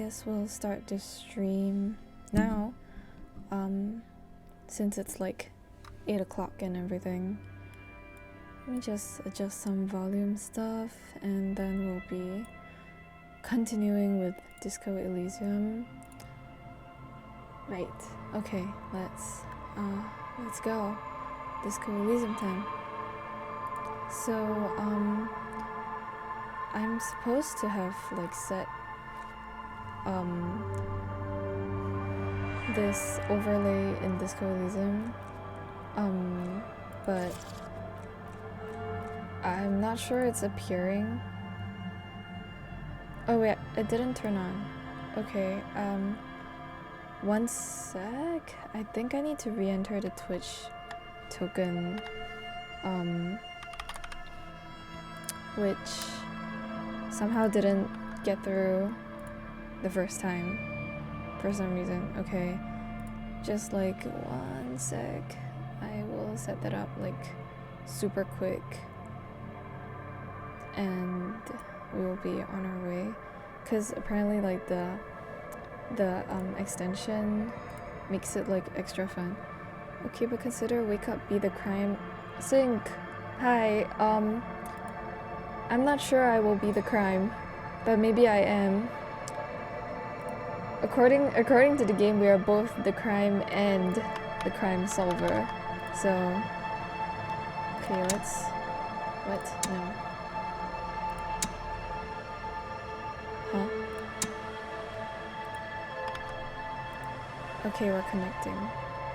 guess we'll start the stream now. Since it's like 8 o'clock and everything. Let me just adjust some volume stuff and then we'll be continuing with Disco Elysium. Right, okay, let's go. Disco Elysium time. So, I'm supposed to have like set this overlay in Disco Elysium, but I'm not sure it's appearing. Oh wait, it didn't turn on. Okay, one sec. I think I need to re-enter the Twitch token, which somehow didn't get through the first time for some reason. Okay, just like one sec. I will set that up like super quick and we will be on our way, because apparently like the extension makes it like extra fun. Okay, but consider wake up be the crime. Sync. Hi. I'm not sure I will be the crime, but maybe I am. According to the game, we are both the crime and the crime solver. So, okay, let's. What? No. Huh? Okay, we're connecting.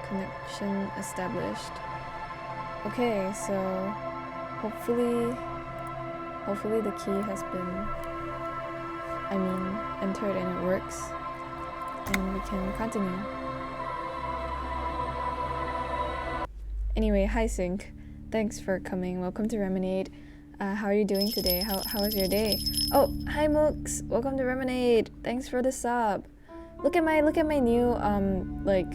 Connection established. Okay, so hopefully the key has been, entered and it works, and we can continue. Anyway, hi Sync. Thanks for coming. Welcome to Remonade. How are you doing today? How was your day? Oh, hi Mooks. Welcome to Remonade. Thanks for the sub. Look at my new like,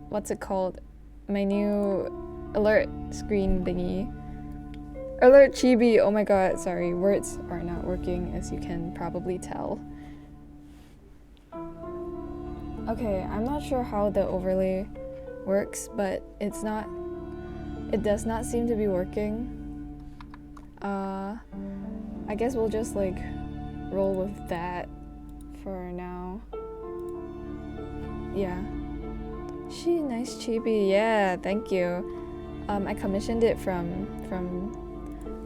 what's it called? My new alert screen thingy. Alert chibi. Oh my god, sorry. Words are not working, as you can probably tell. Okay, I'm not sure how the overlay works, but it does not seem to be working. I guess we'll just like roll with that for now. Yeah. Nice chibi. Yeah, thank you. I commissioned it from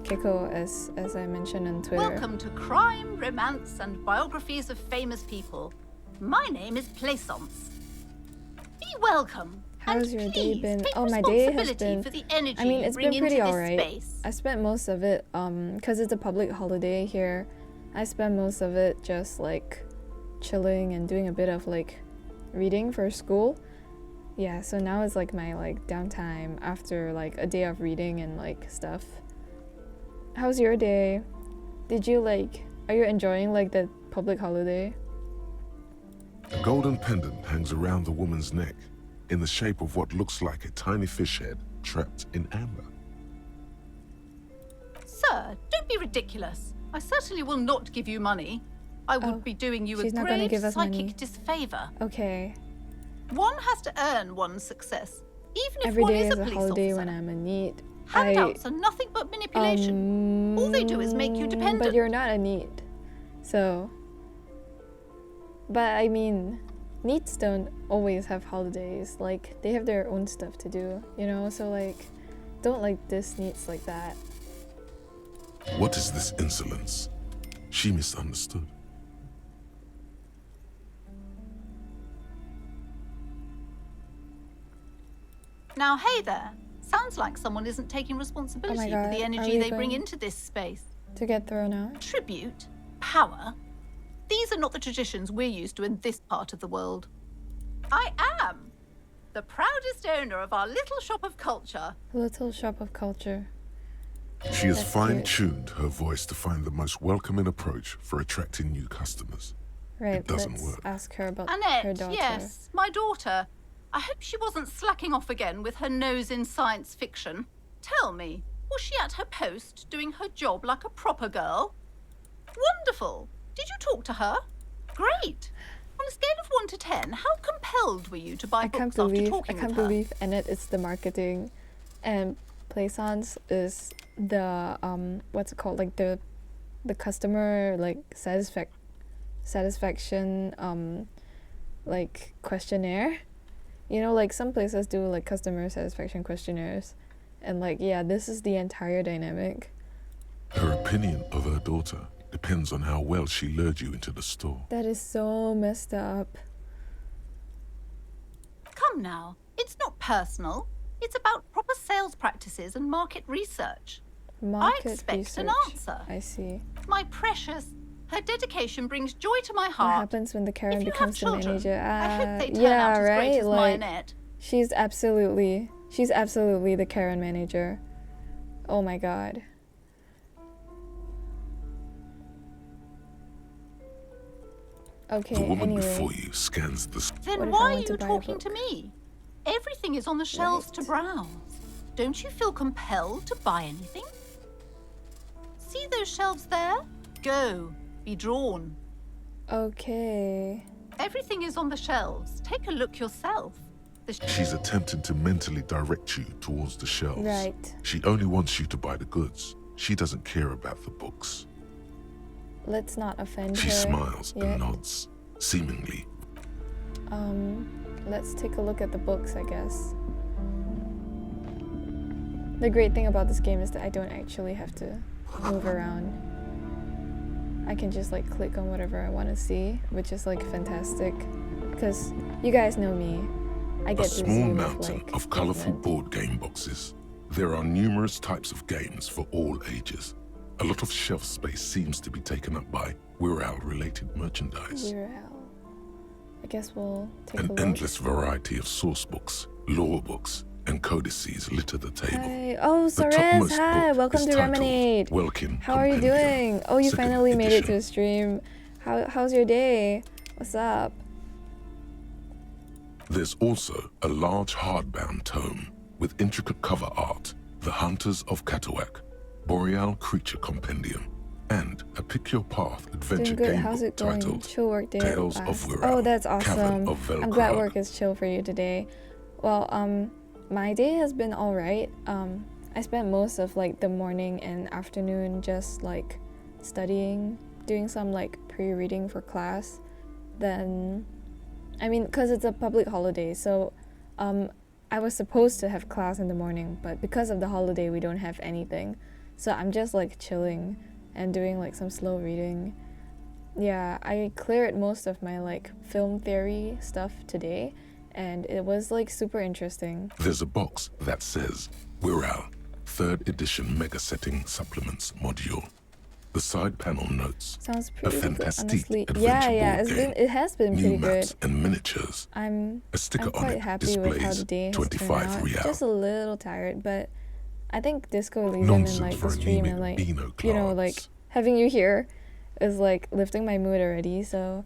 Keiko, as I mentioned on Twitter. Welcome to Crime, Romance, and Biographies of Famous People. My name is Plaisance. Be welcome. How's your day been? Oh, my day has been. For the energy it's been pretty alright. Space. I spent most of it, cause it's a public holiday here. I spent most of it just like chilling and doing a bit of like reading for school. Yeah, so now it's like my like downtime after like a day of reading and like stuff. How's your day? Are you enjoying like the public holiday? A golden pendant hangs around the woman's neck in the shape of what looks like a tiny fish head trapped in amber. Sir, don't be ridiculous. I certainly will not give you money. I would be doing you a grave psychic disfavor. Okay. One has to earn one's success, even if every one day is a is a police holiday officer. when I'm in need. Handouts are nothing but manipulation. All they do is make you dependent. But you're not a need. So. But I mean, needs don't always have holidays. Like, they have their own stuff to do, you know? So like, don't like diss needs like that. What is this insolence? She misunderstood. Now, hey there. Sounds like someone isn't taking responsibility for the energy they bring into this space. To get thrown out? Tribute? Power? These are not the traditions we're used to in this part of the world. I am the proudest owner of our little shop of culture. Little shop of culture. She has fine-tuned her voice to find the most welcoming approach for attracting new customers. Right, it doesn't let's work. ask her about Annette, her daughter. Yes, my daughter. I hope she wasn't slacking off again with her nose in science fiction. Tell me, was she at her post doing her job like a proper girl? Wonderful. Did you talk to her? Great. On a scale of 1 to 10, how compelled were you to buy I can't books after believe talking I can't with her? believe Enid is the marketing, and Plaisance is the what's it called, like the customer like satisfaction like questionnaire. You know, like some places do like customer satisfaction questionnaires, and like yeah, this is the entire dynamic. Her opinion of her daughter depends on how well she lured you into the store. That is so messed up. Come now, it's not personal. It's about proper sales practices and market research. Market expect research. an answer. I see. My precious, her dedication brings joy to my What heart. happens when the Karen If you becomes have the children, manager? I hope they turn Yeah, out as right. great as Like Mionette. she's absolutely the Karen manager. Oh my god. Okay. The woman Anyway. before you scans the What Then if I why are want to you buy a talking book? to me? Everything is on the shelves to Right. browse. Don't you feel compelled to buy anything? See those shelves there? Go. Be drawn. Okay. Everything is on the shelves. Take a look yourself. She's attempting to mentally direct you towards the shelves. Right. She only wants you to buy the goods. She doesn't care about the books. Let's not offend She her. smiles yet. and nods, seemingly. Let's take a look at the books, I guess. The great thing about this game is that I don't actually have to move around. I can just like click on whatever I want to see, which is like fantastic. Because you guys know me. I A get small busy with mountain like of colorful movement. board game boxes. There are numerous types of games for all ages. A lot of shelf space seems to be taken up by Wirral-related merchandise. Wirral. I guess we'll take a An look. endless variety of source books, lore books, and codices litter the table. Hi. Oh, The Sorez, topmost hi. book Welcome is to titled Remonade. Welkin How are you Compendium, doing? Oh, you second finally made it to edition. a stream. How's your day? What's up? There's also a large hardbound tome with intricate cover art, The Hunters of Katawak, Boreal Creature Compendium, and a Pick Your Path adventure Doing good. game How's book it going? titled Chill work day at Tales of last. Wirral, Oh, that's Cavern awesome. of I'm glad Velkrag. work is chill for you today. Well, my day has been alright. I spent most of like the morning and afternoon just like studying, doing some like pre-reading for class. Then, I mean, cause it's a public holiday, so I was supposed to have class in the morning, but because of the holiday, we don't have anything. So I'm just like chilling and doing like some slow reading. Yeah, I cleared most of my like film theory stuff today, and it was like super interesting. There's a box that says Wirral, 3rd edition Mega Setting Supplements Module. The side panel notes Sounds a pretty good, fantastic honestly. adventure Yeah, board game, it has been new pretty maps good. and miniatures. I'm A sticker on quite it happy with how displays the day has 25 turned out. real. Just a little tired, but I think Disco Elysium and Nonsense like for the a stream unit and like Beano you know class. like having you here is like lifting my mood already. So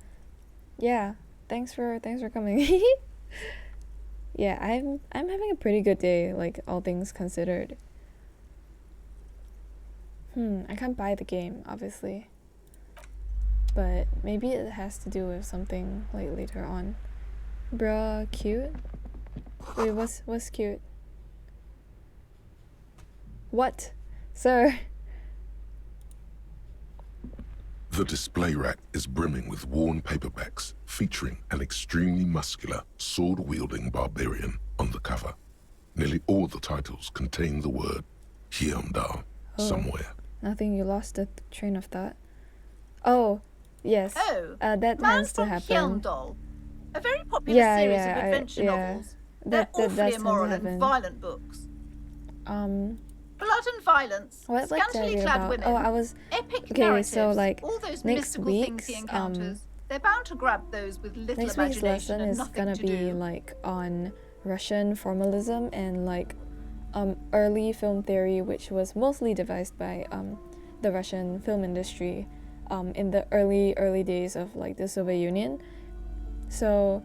yeah, thanks for coming. Yeah, I'm having a pretty good day, like all things considered. I can't buy the game, obviously. But maybe it has to do with something like later on. Bruh, cute? Wait, what's cute? What? Sir? The display rack is brimming with worn paperbacks featuring an extremely muscular, sword-wielding barbarian on the cover. Nearly all the titles contain the word Hyundai somewhere. Nothing, you lost the train of thought. Oh, yes. Oh, that Man tends to from happen. Hyundai. A very popular Yeah, series yeah, of adventure yeah. novels. That They're does awfully tend to immoral happen. and violent books. Blood and violence, What like scantily that clad about? women, Oh, I was epic okay. narratives, So like all those next mystical things he week's encounters. They're bound to grab those with little next week's imagination lesson and is nothing gonna to be do. like on Russian formalism and like early film theory, which was mostly devised by the Russian film industry in the early days of like the Soviet Union. So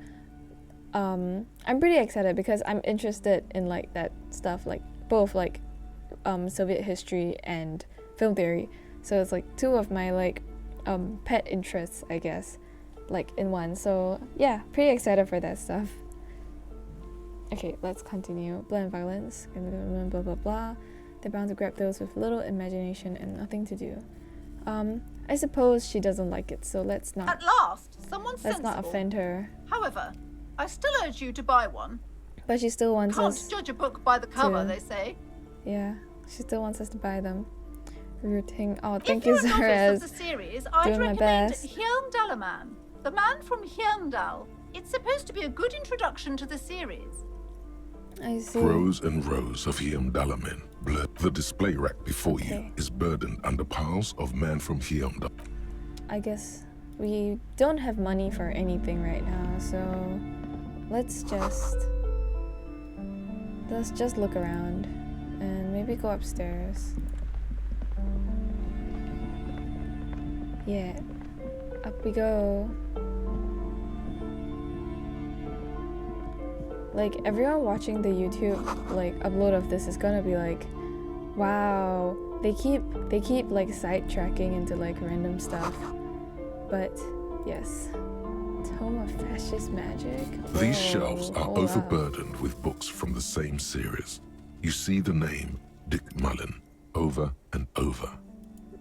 I'm pretty excited because I'm interested in like that stuff, like both like Soviet history and film theory. So it's like two of my like pet interests, I guess. like in one. So yeah, pretty excited for that stuff. Okay, let's continue. Blood and violence, blah blah blah. They're bound to grab those with little imagination and nothing to do. I suppose she doesn't like it, so let's not At last, someone let's not sensible. offend her. However, I still urge you to buy one. But she still wants Can't us. judge a book by the cover, to- they say. Yeah, she still wants us to buy them. Rooting. Oh, If thank you, you're a novice Zaraz. of the series, I'd Doing my recommend best. Hjelmdalaman, the man from Hjelmdal. It's supposed to be a good introduction to the series. I see. Rows and rows of Hjelmdalamen blur. The display rack before you Okay. is burdened under piles of man from Hjelmdal. I guess we don't have money for anything right now, so let's just look around and maybe go upstairs. Yeah, up we go. Like everyone watching the YouTube like upload of this is gonna be like, wow, they keep like sidetracking into like random stuff. But yes, Tome of Fascist Magic. These Whoa, shelves are oh, wow. overburdened with books from the same series. You see the name Dick Mullen over and over.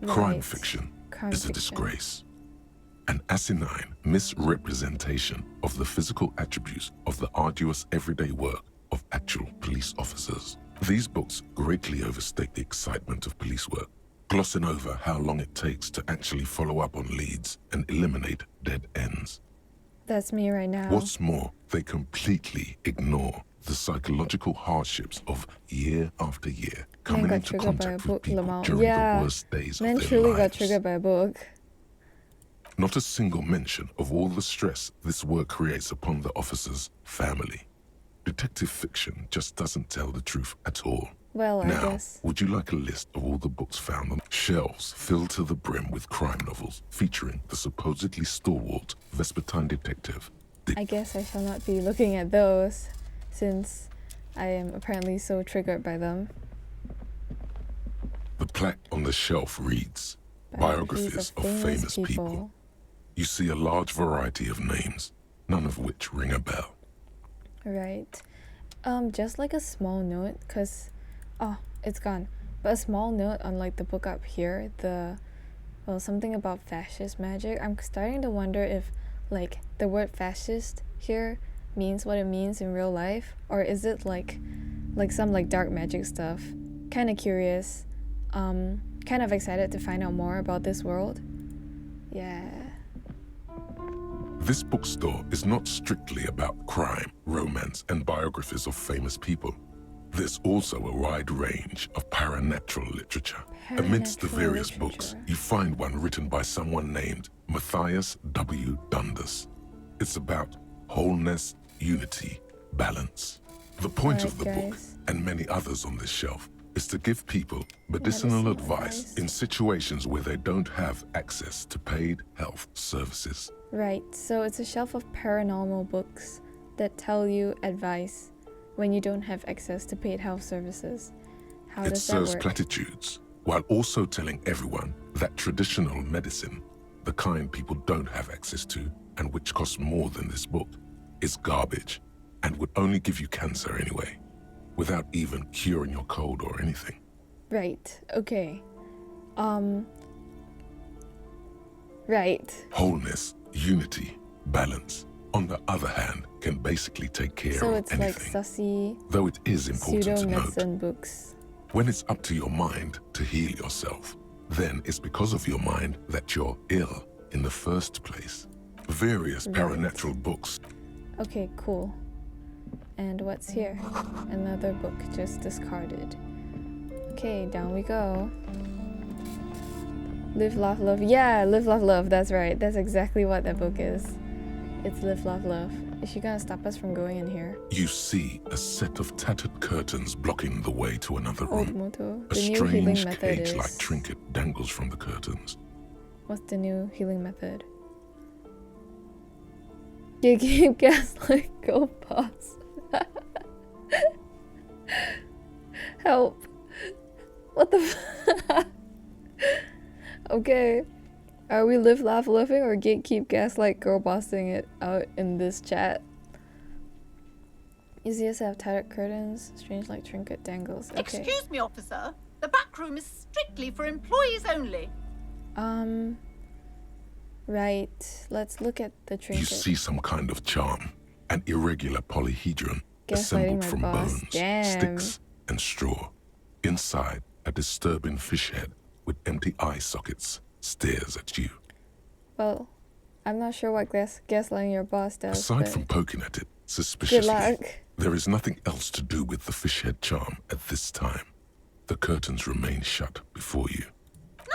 Crime Right. fiction Crime is a fiction. disgrace. An asinine misrepresentation of the physical attributes of the arduous everyday work of actual police officers. These books greatly overstate the excitement of police work, glossing over how long it takes to actually follow up on leads and eliminate dead ends. That's me right now. What's more, they completely ignore the psychological hardships of year after year coming got into triggered by a contact book, with people Lamau. during Yeah, the worst days Man of their truly got lives. triggered by a book. Not a single mention of all the stress this work creates upon the officer's family. Detective fiction just doesn't tell the truth at all. Well, I Now, guess. would you like a list of all the books found on shelves filled to the brim with crime novels featuring the supposedly stalwart Vespertine detective? I guess I shall not be looking at those, since I am apparently so triggered by them. The plaque on the shelf reads, Biographies of famous people. You see a large variety of names, none of which ring a bell. Right. Just like a small note, cause, oh, it's gone. But a small note on like the book up here, something about fascist magic. I'm starting to wonder if like the word fascist here means what it means in real life, or is it like some like dark magic stuff. Kind of curious. Kind of excited to find out more about this world. Yeah. This bookstore is not strictly about crime, romance, and biographies of famous people. There's also a wide range of paranatural literature. Amidst the Paranatural various books, literature. you find one written by someone named Matthias W. Dundas. It's about wholeness, unity, balance. The point of the Alright, book, guys. and many others on this shelf, is to give people medicinal Medicinal advice advice. in situations where they don't have access to paid health services. Right, so it's a shelf of paranormal books that tell you advice when you don't have access to paid health services. How It does that serves work? platitudes, while also telling everyone that traditional medicine, the kind people don't have access to and which costs more than this book, is garbage and would only give you cancer anyway, without even curing your cold or anything. Right, okay. Right. Wholeness, unity, balance, on the other hand, can basically take care So of it's like anything. sussy Though it is important to note, pseudo-medicine books. when it's up to your mind to heal yourself, then it's because of your mind that you're ill in the first place. Various Right. paranatural books Okay, cool. And what's here? Another book just discarded. Okay, down we go. Live, laugh, love. Yeah, live, laugh, love. That's right. That's exactly what that book is. It's live, laugh, love. Is she gonna stop us from going in here? you see a set of tattered curtains blocking the way to another Old room. motto. A The new healing strange method cage-like is. trinket dangles from the curtains. What's the new healing method? Keep gaslight. Go pause. Help. What the f- Okay. Are we live, laugh, loving, or gatekeep, gaslight, girl bossing it out in this chat? Easiest to have tattered curtains, strange like trinket dangles. Okay. Excuse me, officer. The back room is strictly for employees only. Right. Let's look at the You trinket. see some kind of charm, an irregular polyhedron Gaslighting assembled my from boss. bones, Damn. sticks, and straw. Inside, a disturbing fish head with empty eye sockets stares at you. Well, I'm not sure what gaslighting your boss does. Aside but from poking at it good suspiciously, luck. there is nothing else to do with the fish head charm at this time. The curtains remain shut before you.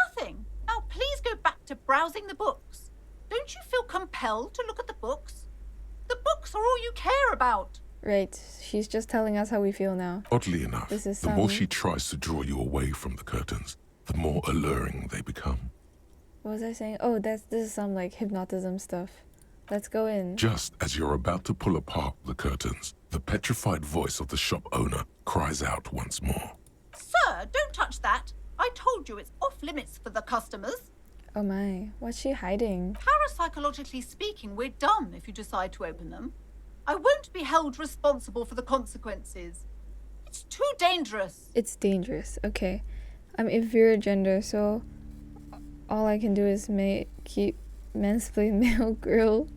Nothing. Now please go back to browsing the books. Don't you feel compelled to look at the books? The books are all you care about. Right. She's just telling us how we feel now. Oddly enough, This is the more some- she tries to draw you away from the curtains, the more alluring they become. What was I saying? Oh, this is some like hypnotism stuff. Let's go in. Just as you're about to pull apart the curtains, the petrified voice of the shop owner cries out once more. Sir, don't touch that. I told you it's off limits for the customers. Oh my, what's she hiding? Parapsychologically speaking, we're done if you decide to open them. I won't be held responsible for the consequences. It's too dangerous. It's dangerous. Okay. I'm inferior gender, so all I can do is keep mansplain male grill.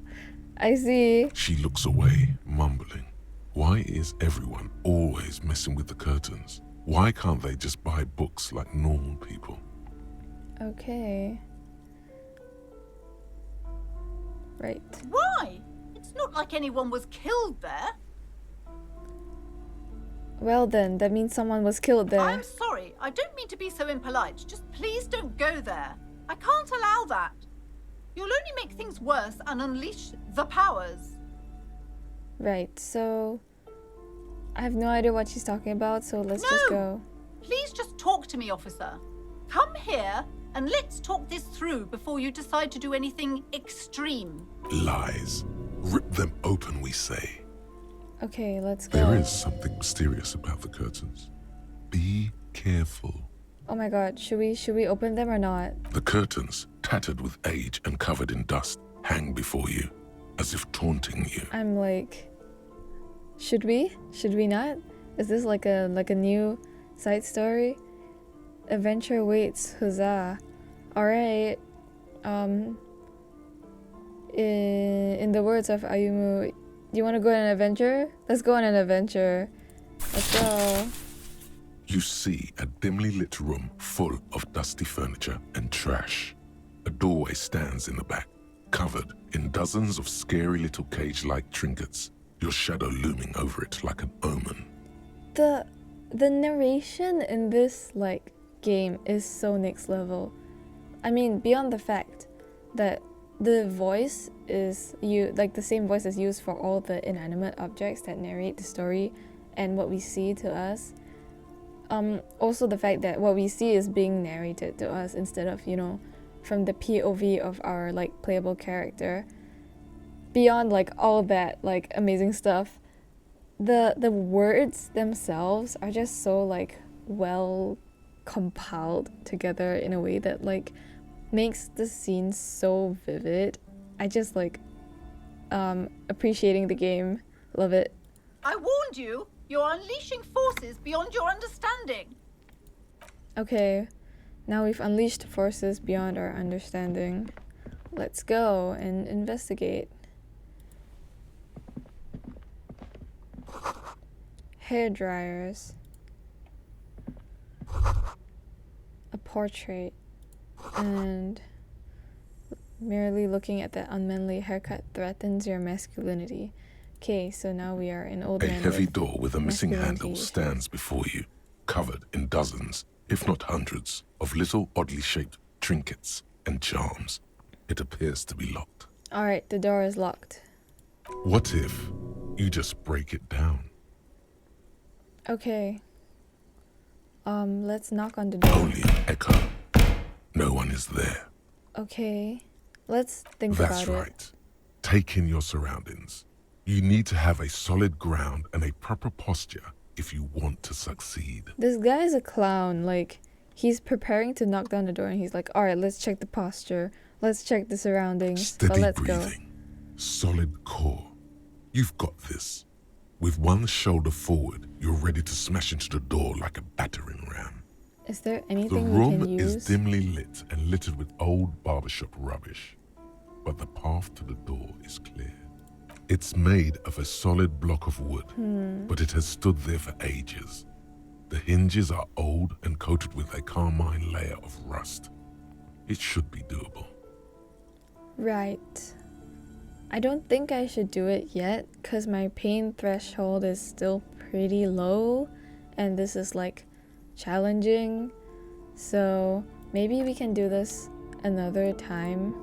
I see. She looks away, mumbling. Why is everyone always messing with the curtains? Why can't they just buy books like normal people? Okay. Right. Why? It's not like anyone was killed there. Well then, that means someone was killed there. I'm sorry. I don't mean to be so impolite. Just please don't go there. I can't allow that. You'll only make things worse and unleash the powers. Right, so I have no idea what she's talking about, so let's just No. go. Please just talk to me, officer. Come here and let's talk this through before you decide to do anything extreme. Lies. Rip them open, we say. Okay, let's go. There is something mysterious about the curtains. Be careful. Oh my god, should we open them or not? The curtains, tattered with age and covered in dust, hang before you, as if taunting you. I'm like, should we? Should we not? Is this like a new side story? Adventure waits, huzzah. Alright. In the words of Ayumu, you wanna go on an adventure? Let's go on an adventure. Let's go. You see a dimly lit room full of dusty furniture and trash. A doorway stands in the back, covered in dozens of scary little cage-like trinkets, your shadow looming over it like an omen. The narration in this like game is so next level. I mean, beyond the fact that the voice is the same voice is used for all the inanimate objects that narrate the story and what we see to us. Also the fact that what we see is being narrated to us instead of, from the POV of our like playable character. Beyond like all that like amazing stuff, the words themselves are just so like well compiled together in a way that like makes the scene so vivid. I just like appreciating the game. Love it. I warned you. You're unleashing forces beyond your understanding. Okay, now we've unleashed forces beyond our understanding. Let's go and investigate. Hair dryers. A portrait. And merely looking at that unmanly haircut threatens your masculinity. Okay, so now we are an old A man. heavy with door with a missing handle masculinity stands before you, covered in dozens, if not hundreds, of little oddly shaped trinkets and charms. It appears to be locked. Alright, the door is locked. What if you just break it down? Okay. Let's knock on the door. Only an echo. No one is there. Okay. Let's think That's about right. Take in your surroundings. You need to have a solid ground and a proper posture if you want to succeed. it. This guy is a clown. Like, he's preparing to knock down the door and he's like, alright, let's check the posture Let's check the surroundings. Steady But let's go. breathing. Solid core. You've got this. With one shoulder forward, you're ready to smash into the door like a battering ram. Is there The anything we room can use? is dimly lit and littered with old barbershop rubbish, but the path to the door is clear. It's made of a solid block of wood, but it has stood there for ages. The hinges are old and coated with a carmine layer of rust. It should be doable. Right. I don't think I should do it yet because my pain threshold is still pretty low and this is like challenging. So maybe we can do this another time.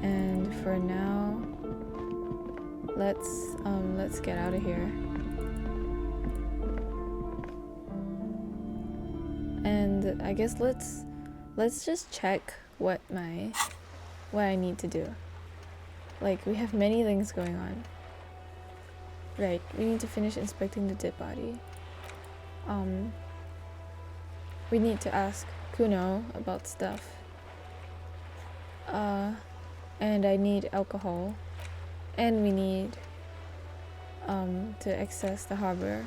And for now, let's get out of here. And I guess let's just check what I need to do. Like, we have many things going on. Right, we need to finish inspecting the dead body. We need to ask Kuno about stuff. And I need alcohol. And we need to access the harbor.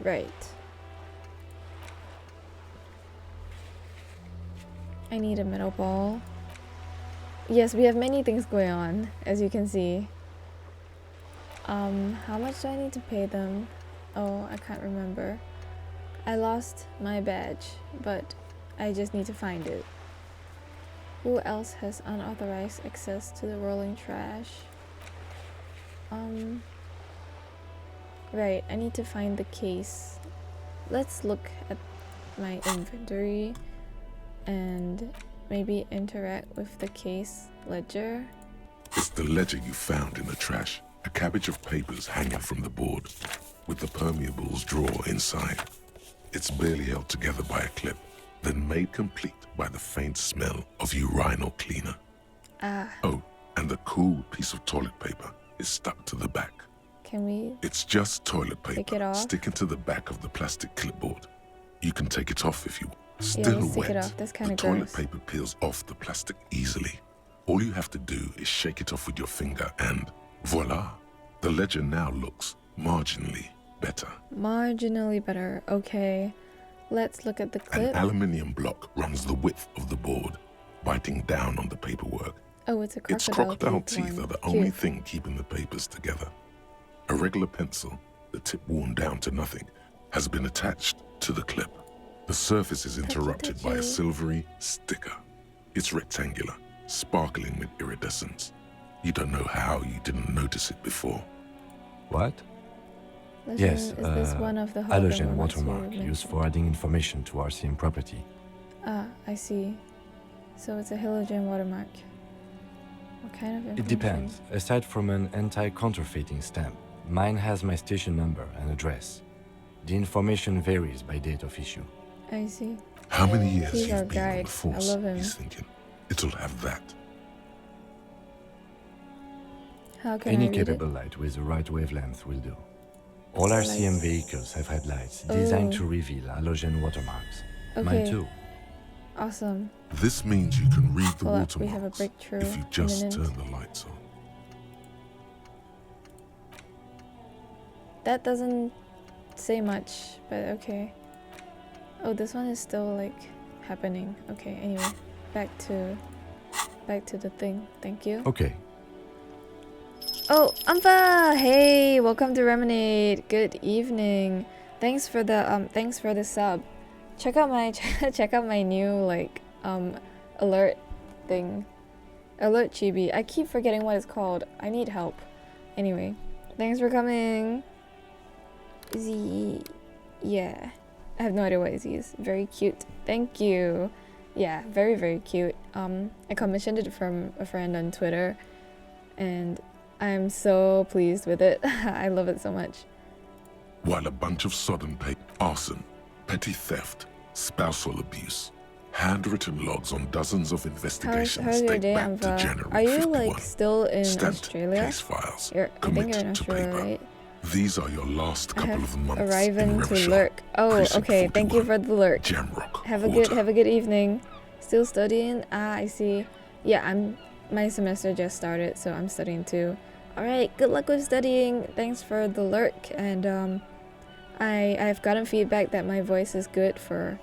Right. I need a metal ball. Yes, we have many things going on, as you can see. How much do I need to pay them? Oh, I can't remember. I lost my badge, but I just need to find it. Who else has unauthorized access to the rolling trash? Right, I need to find the case. Let's look at my inventory and maybe interact with the case ledger. It's the ledger you found in the trash. A cabbage of papers hanging from the board, with the permeables drawer inside. It's barely held together by a clip, then made complete by the faint smell of urinal cleaner. Oh, and the cool piece of toilet paper is stuck to the back. Can we? It's just toilet Take it paper off? sticking to the back of the plastic clipboard. You can take it off if you want. Yeah, Still let's take wet, it off. That's kind the of toilet gross. paper peels off the plastic easily. All you have to do is shake it off with your finger and voila! The ledger now looks marginally better. Marginally better. Okay. Let's look at the An clip. aluminium block runs the width of the board, biting down on the paperwork. Oh, it's a crocodile. Its crocodile teeth teeth one. are the Cute. only thing keeping the papers together. A regular pencil, the tip worn down to nothing, has been attached to the clip. The surface is interrupted by a touchy. silvery sticker. It's rectangular, sparkling with iridescence. You don't know how you didn't notice it before. What? Listen, Yes, is this one of the halogen hologram ones you watermark used mentioned? for adding information to RCM property. Ah, I see. So it's a halogen watermark. What kind of information? It depends. Aside from an anti-counterfeiting stamp, mine has my station number and address. The information varies by date of issue. I see. How many years He's our you've been on guide. the force, I love him. he's thinking. It'll have that. How can I Any read it? capable light with the right wavelength will do. All RCM Lights. vehicles have had lights designed Oh. to reveal halogen watermarks. Mine Okay. too. Awesome. This means you can read the Hold up, we watermarks have a breakthrough if you just imminent. turn the lights on. That doesn't say much, but okay. Oh, this one is still like happening. Okay, anyway, back to the thing. Thank you. Okay. Oh, Ampa! Hey, welcome to Lemonade. Good evening. Thanks for the sub. Check out my new like alert thing. Alert chibi. I keep forgetting what it's called. I need help. Anyway, thanks for coming. Izzy. Yeah. I have no idea what Izzy is. Very cute. Thank you. Yeah, very, very cute. I commissioned it from a friend on Twitter and I'm so pleased with it. I love it so much. While a bunch of sodden paper, arson, petty theft, spousal abuse, handwritten logs on dozens of investigations How's your date day, back to Amva? January Are you 51. like still in Stamped Australia? case files, I think you're commit in to Australia, paper. right? These are your last I couple have of months in arriving to Revachol, lurk. Oh, Precinct okay. Thank you 41, for the lurk. Jamrock, Have a Water. good evening. Still studying? Ah, I see. Yeah, my semester just started, so I'm studying too. Alright, good luck with studying. Thanks for the lurk, and I've gotten feedback that my voice is good for,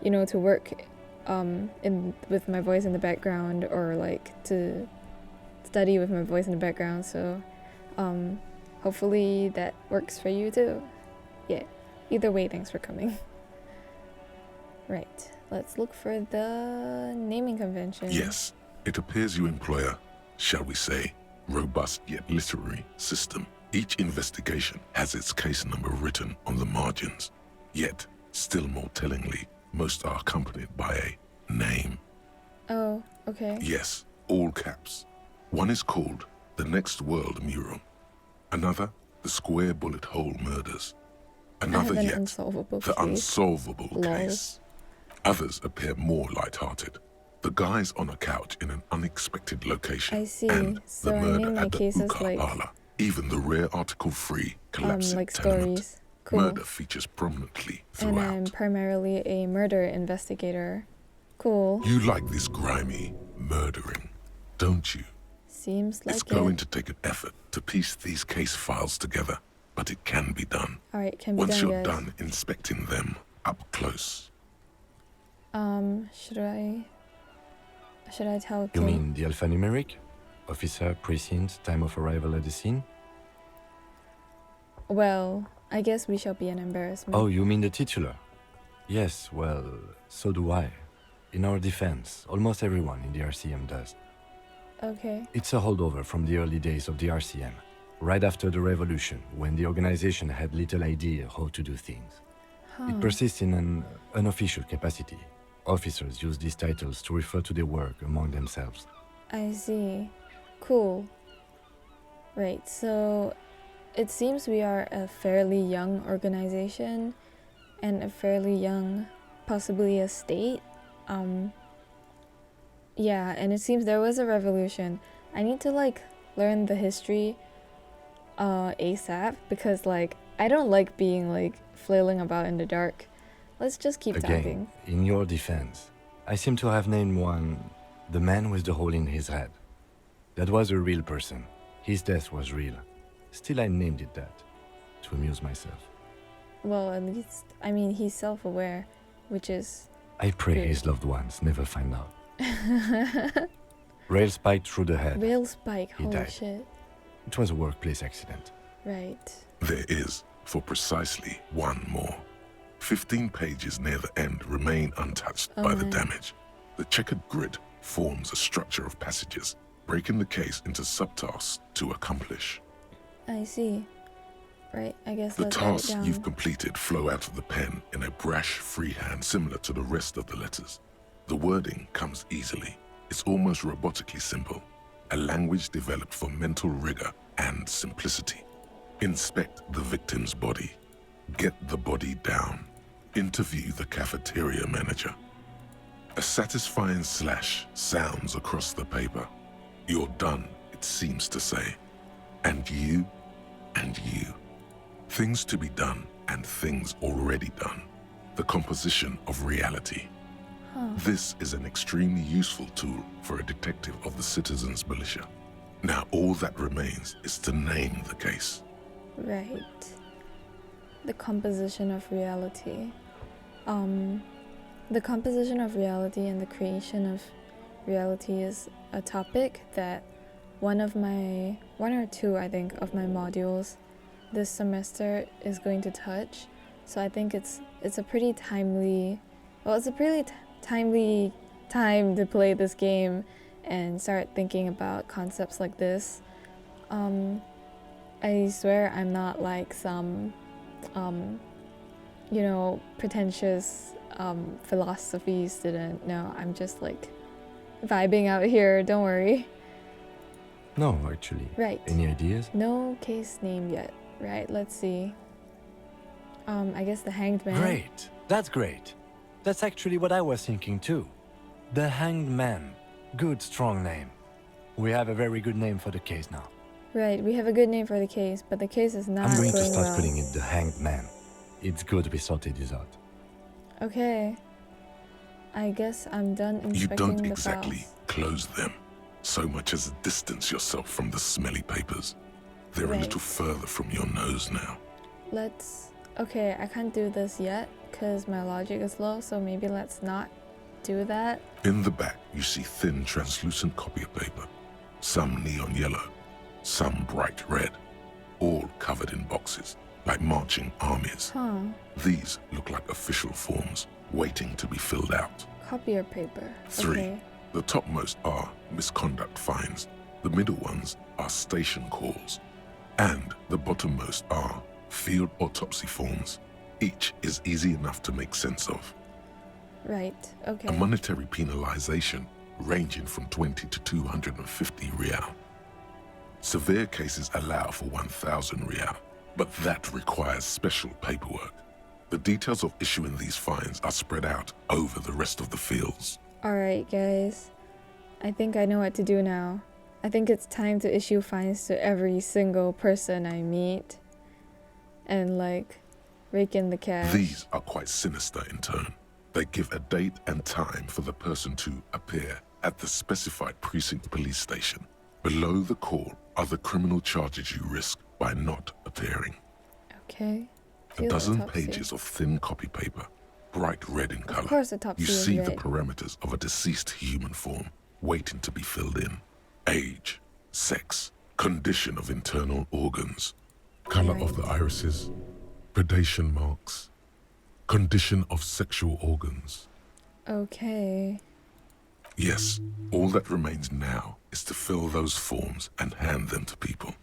to work in with my voice in the background, or like to study with my voice in the background, so hopefully that works for you too. Yeah, either way, thanks for coming. Right, let's look for the naming convention. Yes, it appears you employ a, shall we say, robust yet literary system. Each investigation has its case number written on the margins. Yet, still more tellingly, most are accompanied by a name. Oh, okay. Yes, all caps. One is called The Next World Mural. Another, The Square Bullet Hole Murders. Another an yet, unsolvable The case. Unsolvable Lol. Case. Others appear more light-hearted. The guys on a couch in an unexpected location. I see. And So the I murder named my at the cases hookah like parlor. Even the rare article-free collapsing like tenement. stories. Cool. Murder features prominently And throughout. I'm primarily a murder investigator. Cool. You like this grimy murdering, don't you? Seems like It's it. going to take an effort to piece these case files together, but it can be done. Alright, can be Once done, you're guys. done inspecting them up close. Should I tell You Kim? mean the alphanumeric? Officer, precinct, time of arrival at the scene? Well, I guess we shall be an embarrassment. Oh, you mean the titular? Yes, well, so do I. In our defense, almost everyone in the RCM does. Okay. It's a holdover from the early days of the RCM, right after the revolution, when the organization had little idea how to do things. It persists in an unofficial capacity. Officers use these titles to refer to their work among themselves. I see. Cool. Right, so it seems we are a fairly young organization and a fairly young, possibly a state. Yeah, and it seems there was a revolution. I need to learn the history ASAP, because I don't like being flailing about in the dark. Let's just keep Again, talking. in your defense, I seem to have named one the man with the hole in his head. That was a real person. His death was real. Still, I named it that, to amuse myself. Well, at least, I mean, he's self-aware, which is... I pray Good. his loved ones never find out. Rail spiked through the head. Rail spike, He holy died. shit. It was a workplace accident. Right. There is, for precisely one more. 15 pages near the end remain untouched Oh, by the man. damage. The checkered grid forms a structure of passages, breaking the case into subtasks to accomplish. I see. Right, I guess The let's write it tasks down. you've completed flow out of the pen in a brash freehand similar to the rest of the letters. The wording comes easily. It's almost robotically simple, a language developed for mental rigor and simplicity. Inspect the victim's body. Get the body down. Interview the cafeteria manager. A satisfying slash sounds across the paper. You're done, it seems to say. And you, and you. Things to be done and things already done. The composition of reality. This is an extremely useful tool for a detective of the citizens' militia. Now all that remains is to name the case. Right. The composition of reality. The composition of reality and the creation of reality is a topic that one or two, I think, of my modules this semester is going to touch. So I think it's a pretty timely, timely time to play this game and start thinking about concepts like this. I swear I'm not like some, pretentious philosophy student. No, I'm just vibing out here, don't worry. No, actually. Right. Any ideas? No case name yet. Right, let's see. I guess the Hanged Man. Great. That's great. That's actually what I was thinking too. The Hanged Man. Good, strong name. We have a very good name for the case now. Right, we have a good name for the case, but the case is not I'm going to going start well. calling it the Hanged Man. It's good we sorted this out. Okay. I guess I'm done You inspecting don't the exactly files. close them, so much as distance yourself from the smelly papers. They're a little Right. further from your nose now. Okay, I can't do this yet because my logic is low, so maybe let's not do that. In the back, you see thin, translucent copy paper. Some neon yellow, some bright red, all covered in boxes, like marching armies. Huh. These look like official forms, waiting to be filled out. Copier paper. 3. Okay. The topmost are misconduct fines. The middle ones are station calls. And the bottommost are field autopsy forms. Each is easy enough to make sense of. Right. Okay. A monetary penalization ranging from 20 to 250 real. Severe cases allow for 1,000 real, but that requires special paperwork. The details of issuing these fines are spread out over the rest of the fields. Alright, guys. I think I know what to do now. I think it's time to issue fines to every single person I meet. And, like, rake in the cash. These are quite sinister in tone. They give a date and time for the person to appear at the specified precinct police station. Below the call are the criminal charges you risk by not appearing. Okay. A Field dozen autopsy. pages of thin copy paper, bright red in color. Of course autopsy You is see the red. parameters of a deceased human form waiting to be filled in. Age, sex, condition of internal organs, color of the irises, predation marks, condition of sexual organs. Okay. Yes, all that remains now is to fill those forms and hand them to people.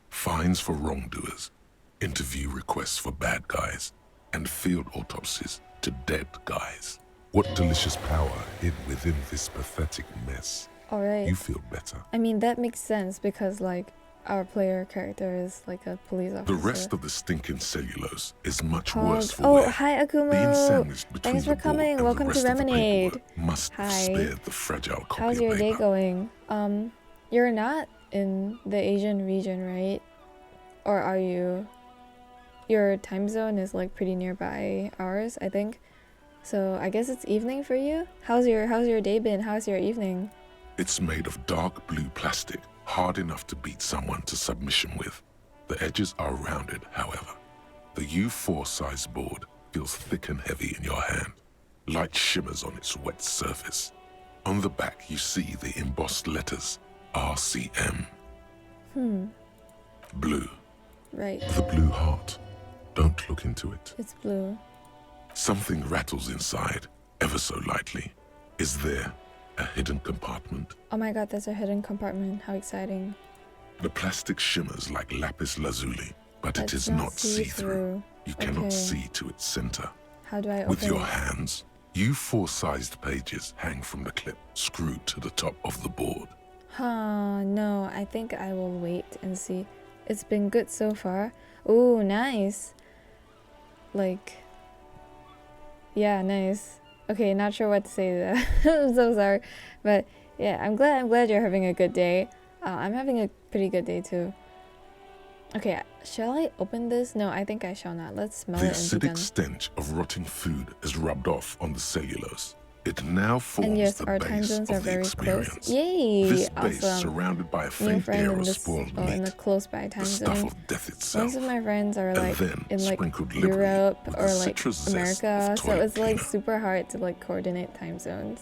Fines for wrongdoers, interview requests for bad guys, and field autopsies to dead guys. What delicious power hid within this pathetic mess. Alright. You feel better. I mean, that makes sense because, like, our player character is like a police officer. The rest of the stinking cellulose is much Pog. worse for Oh, wear. hi Being Akumu! sandwiched between Thanks the for board coming. and Welcome the to rest of the Lemonade. paperwork must Hi. spare the fragile copy How's of your day paper. going? You're not in the Asian region, right? Or are you? Your time zone is like pretty nearby ours, I think. So I guess it's evening for you. How's your day been? How's your evening? It's made of dark blue plastic, hard enough to beat someone to submission with. The edges are rounded, however. The U4 size board feels thick and heavy in your hand. Light shimmers on its wet surface. On the back, you see the embossed letters, RCM. Blue, Right. the blue heart. Don't look into it. It's blue. Something rattles inside, ever so lightly. Is there a hidden compartment? Oh my god, there's a hidden compartment. How exciting. The plastic shimmers like lapis lazuli, but it It's is not not see-through. You Okay. cannot see to its center. How do I open With your it? hands, U4-sized pages hang from the clip screwed to the top of the board. Huh, no, I think I will wait and see. It's been good so far. Ooh, nice. Like, yeah, nice. Okay, not sure what to say to that. I'm so sorry. But yeah, I'm glad you're having a good day. I'm having a pretty good day too. Okay, shall I open this? No, I think I shall not. Let's smell The it and be acidic done. stench of rotting food is rubbed off on the cellulose. It now forms And yes, the our time base zones of are the very experience. close. Yay! This base, Awesome. surrounded by a New faint friend air in of this spoiled in meat, the close by time the stuff zone. of death itself. Most of my friends are And like then in like sprinkled liberally Europe with the or like citrus zest America, of so toilet it's like cleaner. super hard to like coordinate time zones.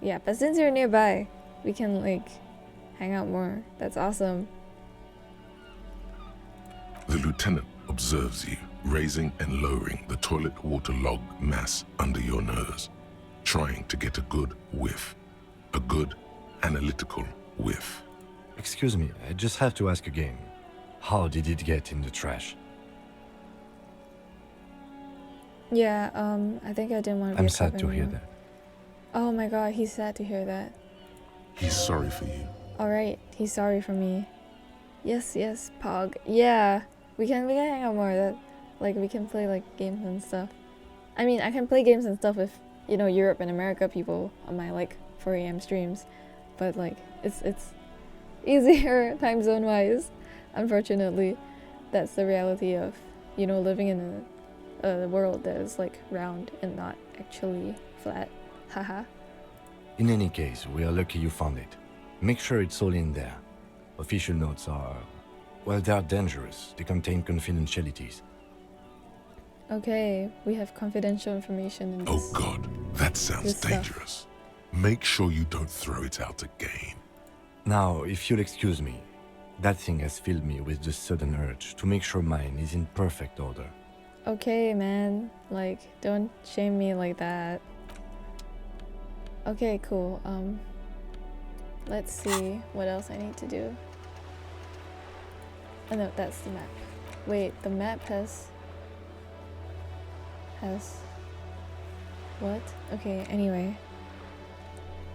Yeah, but since you're nearby, we can like hang out more. That's awesome. The lieutenant observes you, raising and lowering the toilet waterlogged mass under your nose, trying to get a good whiff. A good, analytical whiff. Excuse me, I just have to ask again. How did it get in the trash? Yeah, I think I didn't want to be I'm a sad cop to hear anymore. that. Oh my god, he's sad to hear that. He's sorry for you. Alright, he's sorry for me. Yes, Pog. Yeah, we can hang out more. That like we can play like games and stuff. I mean, I can play games and stuff with Europe and America people on my like 4 a.m. streams, but like it's easier time zone wise. Unfortunately, that's the reality of living in a world that is like round and not actually flat. Haha. In any case, we are lucky you found it. Make sure it's all in there. Official notes are... well, they are dangerous. They contain confidentialities. Okay, we have confidential information in Oh this. God, that sounds Good stuff. dangerous. Make sure you don't throw it out again. Now, if you'll excuse me, that thing has filled me with the sudden urge to make sure mine is in perfect order. Okay, man. Like, don't shame me like that. Okay, cool. Let's see what else I need to do. Oh no, that's the map. Wait, the map has what? Okay, anyway.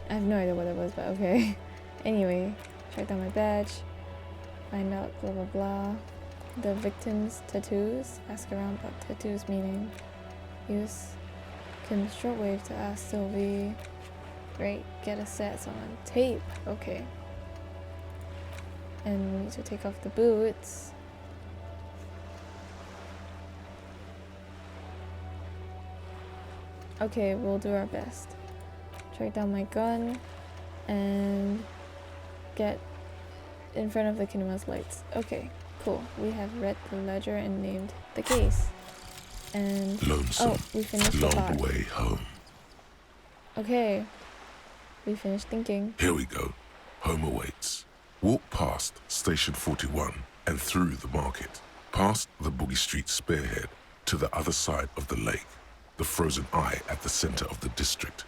I have no idea what it was, but okay. Anyway, check down my badge. Find out blah blah blah. The victim's tattoos. Ask around about tattoos meaning. Use Kim's shortwave to ask Sylvie. Great, get a set on tape. Okay. And we need to take off the boots. Okay, we'll do our best. Track down my gun and get in front of the kinema's lights. Okay, cool. We have read the ledger and named the case. And Lonesome, we finished the long thought. way home. Okay, we finished thinking. Here we go. Home awaits. Walk past Station 41 and through the market, past the Boogie Street spearhead to the other side of the lake, the frozen eye at the center of the district.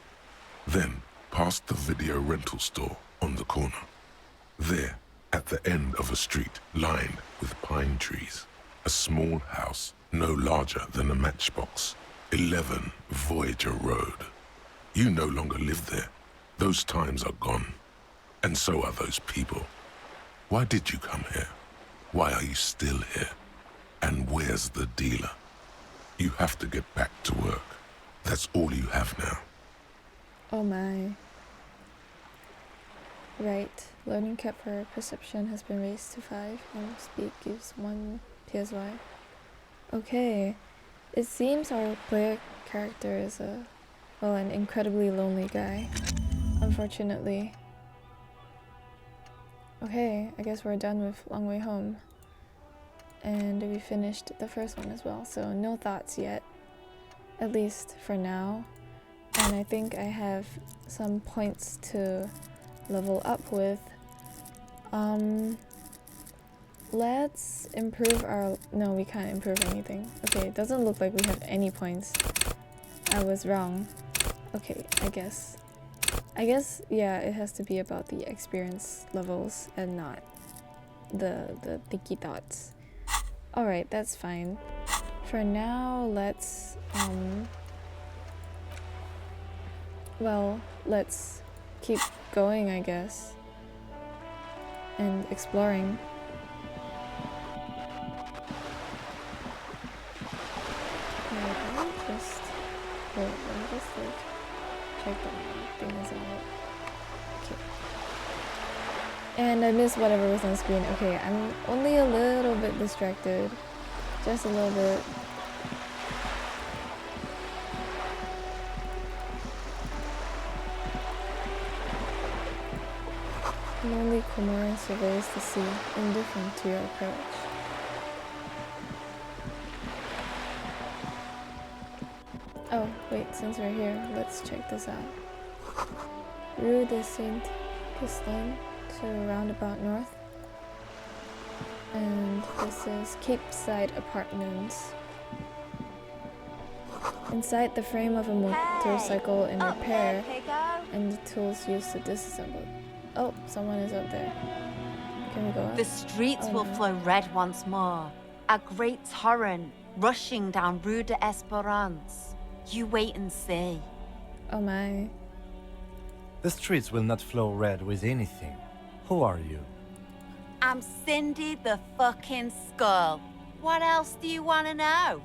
Then past the video rental store on the corner. There, at the end of a street lined with pine trees, a small house no larger than a matchbox, 11 Voyager Road. You no longer live there. Those times are gone. And so are those people. Why did you come here? Why are you still here? And where's the dealer? You have to get back to work. That's all you have now. Oh my. Right. Learning cap for perception has been raised to 5 and speed gives 1 PSY. Okay. It seems our player character is an incredibly lonely guy. Unfortunately. Okay, I guess we're done with Long Way Home. And we finished the first one as well, so no thoughts yet. At least for now. And I think I have some points to level up with. Let's improve our... No, we can't improve anything. Okay, it doesn't look like we have any points. I was wrong. Okay, I guess, yeah, it has to be about the experience levels and not the thinky thoughts. Alright, that's fine. For now, let's let's keep going, I guess, and exploring. Let me just like check that thing is out. Okay. And I missed whatever was on screen. Okay, I'm only a little bit distracted. Just a little bit. Lonely Comoran surveys the sea, indifferent to your approach. Oh, wait, since we're here, let's check this out. Rue de Saint-Ghislain to roundabout north. And this is Cape-side Apartments. Inside the frame of a motorcycle in repair and the tools used to disassemble. Oh, someone is up there. Can we go up? The streets will no. flow red once more. A great torrent rushing down Rue de Esperance. You wait and see. Oh my. The streets will not flow red with anything. Who are you? I'm Cindy the fucking Skull. What else do you want to know?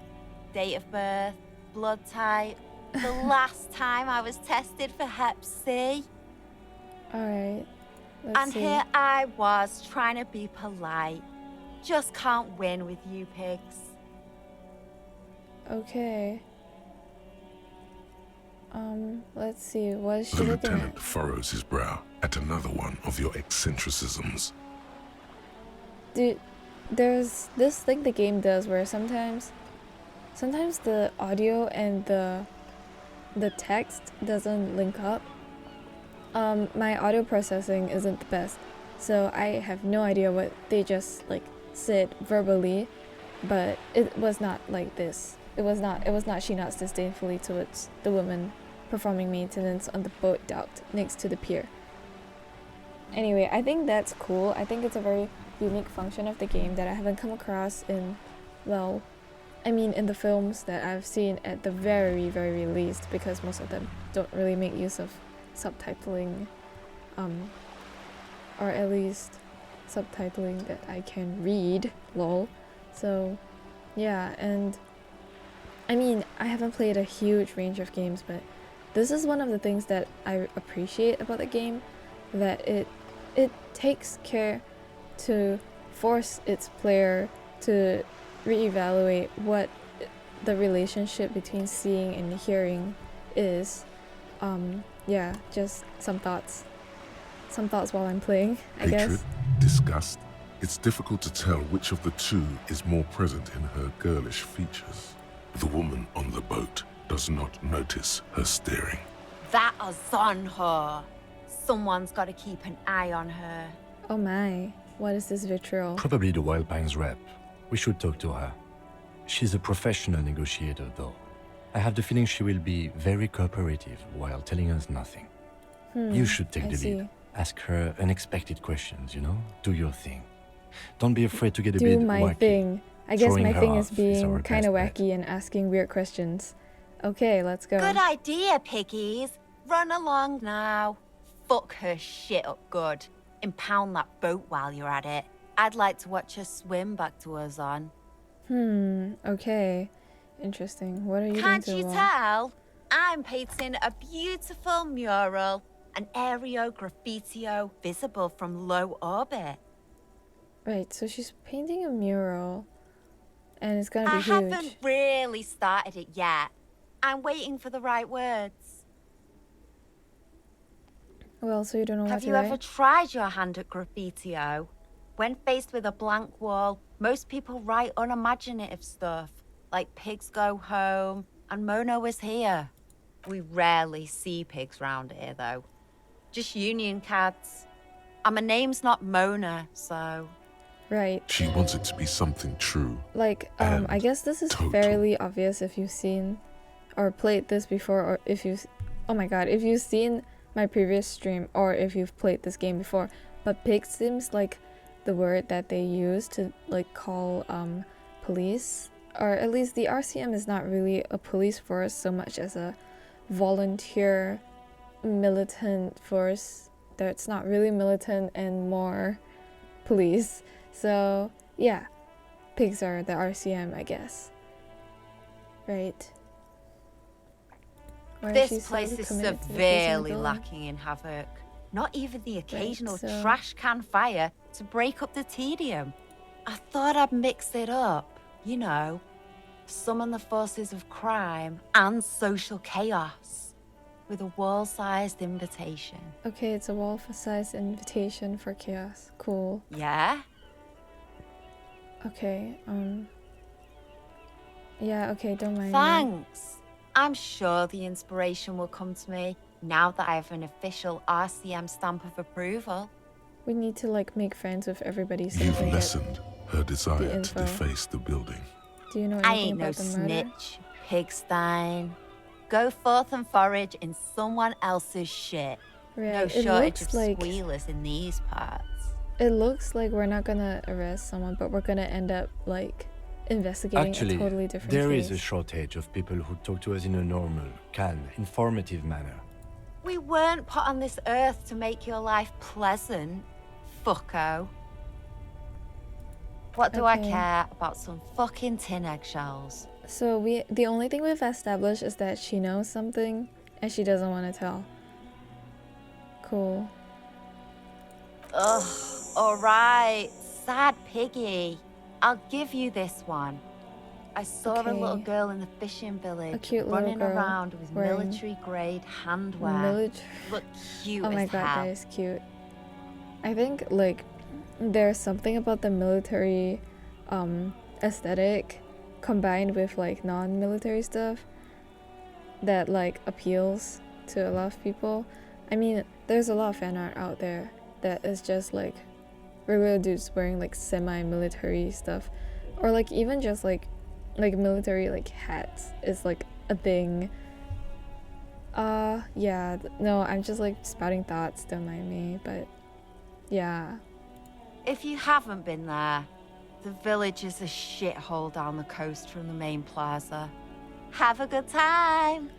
Date of birth, blood type, the last time I was tested for Hep C. Alright. And here I was trying to be polite. Just can't win with you pigs. Okay. Let's see. What is she The looking lieutenant at? furrows his brow at another one of your eccentricisms. Dude, there's this thing the game does where sometimes the audio and the text doesn't link up. My audio processing isn't the best, so I have no idea what they just like said verbally, but it was not like this. It was not she nods disdainfully towards the woman performing maintenance on the boat dock next to the pier. Anyway, I think that's cool. I think it's a very unique function of the game that I haven't come across in, well, I mean in the films that I've seen at the very, very least, because most of them don't really make use of subtitling, or at least subtitling that I can read, lol. So yeah, and I mean, I haven't played a huge range of games, but this is one of the things that I appreciate about the game, that it takes care to force its player to reevaluate what the relationship between seeing and hearing is. Yeah, just some thoughts while I'm playing, I Hatred, guess. disgust. It's difficult to tell which of the two is more present in her girlish features. The woman on the boat does not notice her staring. That is on her. Someone's got to keep an eye on her. Oh my, what is this vitriol? Probably the Wild Pines rep. We should talk to her. She's a professional negotiator, though. I have the feeling she will be very cooperative while telling us nothing. You should take I the see. lead. Ask her unexpected questions, you know? Do your thing. Don't be afraid to get a Do bit my wacky. thing. I guess Throwing my her thing is off is being our kind of best bet. wacky and asking weird questions. Okay, let's go. Good idea, piggies. Run along now. Fuck her shit up good. Impound that boat while you're at it. I'd like to watch her swim back to us on. Okay. Interesting. What are you doing Can't to the you wall? tell? I'm painting a beautiful mural, an aereo graffitio visible from low orbit. Right, so she's painting a mural, and it's gonna be I huge. haven't really started it yet. I'm waiting for the right words. Well, so you don't know what Have to you write? ever tried your hand at graffitio? When faced with a blank wall, most people write unimaginative stuff, like pigs go home and Mona was here. We rarely see pigs round here, though. Just union cats. And my name's not Mona, so... Right. She wants it to be something true. Like, And I guess this is total. fairly obvious if you've seen or played this before, or if you've... Oh my god, if you've seen my previous stream, or if you've played this game before. But pig seems like the word that they use to, like, call, police. Or at least the RCM is not really a police force so much as a volunteer militant force that's not really militant and more police. So yeah, pigs are the RCM, I guess. Right. Why is she This so place is committed to the severely building? lacking in havoc. Not even the occasional so- trash can fire to break up the tedium. I thought I'd mix it up, you know, summon the forces of crime and social chaos with a wall-sized invitation. Okay, it's a wall-sized invitation for chaos. Cool. Yeah? Okay, yeah, okay, don't mind me. Thanks. I'm sure the inspiration will come to me now that I have an official RCM stamp of approval. We need to like make friends with everybody so we You've can get... lessened her desire to info. deface the building. Do you know I anything ain't no about the murder? snitch, pigstein. Go forth and forage in someone else's shit. Right, No it shortage looks of like squealers in these parts. it looks like we're not gonna arrest someone, but we're gonna end up like investigating Actually, a totally different there case. is a shortage of people who talk to us in a normal, calm, informative manner. We weren't put on this earth to make your life pleasant, fucko. What do I Okay. care about some fucking tin eggshells? So the only thing we've established is that she knows something and she doesn't want to tell. Cool. Ugh, alright, sad piggy. I'll give you this one. I saw a little Okay. girl in the fishing village cute little running girl around with wearing military-grade handwear. military. Look cute Oh my as god, hell. that is cute. I think like there's something about the military aesthetic combined with like non-military stuff that like appeals to a lot of people. I mean, there's a lot of fan art out there that is just like regular dudes wearing like semi-military stuff, or like even just like military like hats is like a thing. Yeah, no, I'm just like spouting thoughts, don't mind me, but yeah. If you haven't been there, the village is a shithole down the coast from the main plaza. Have a good time.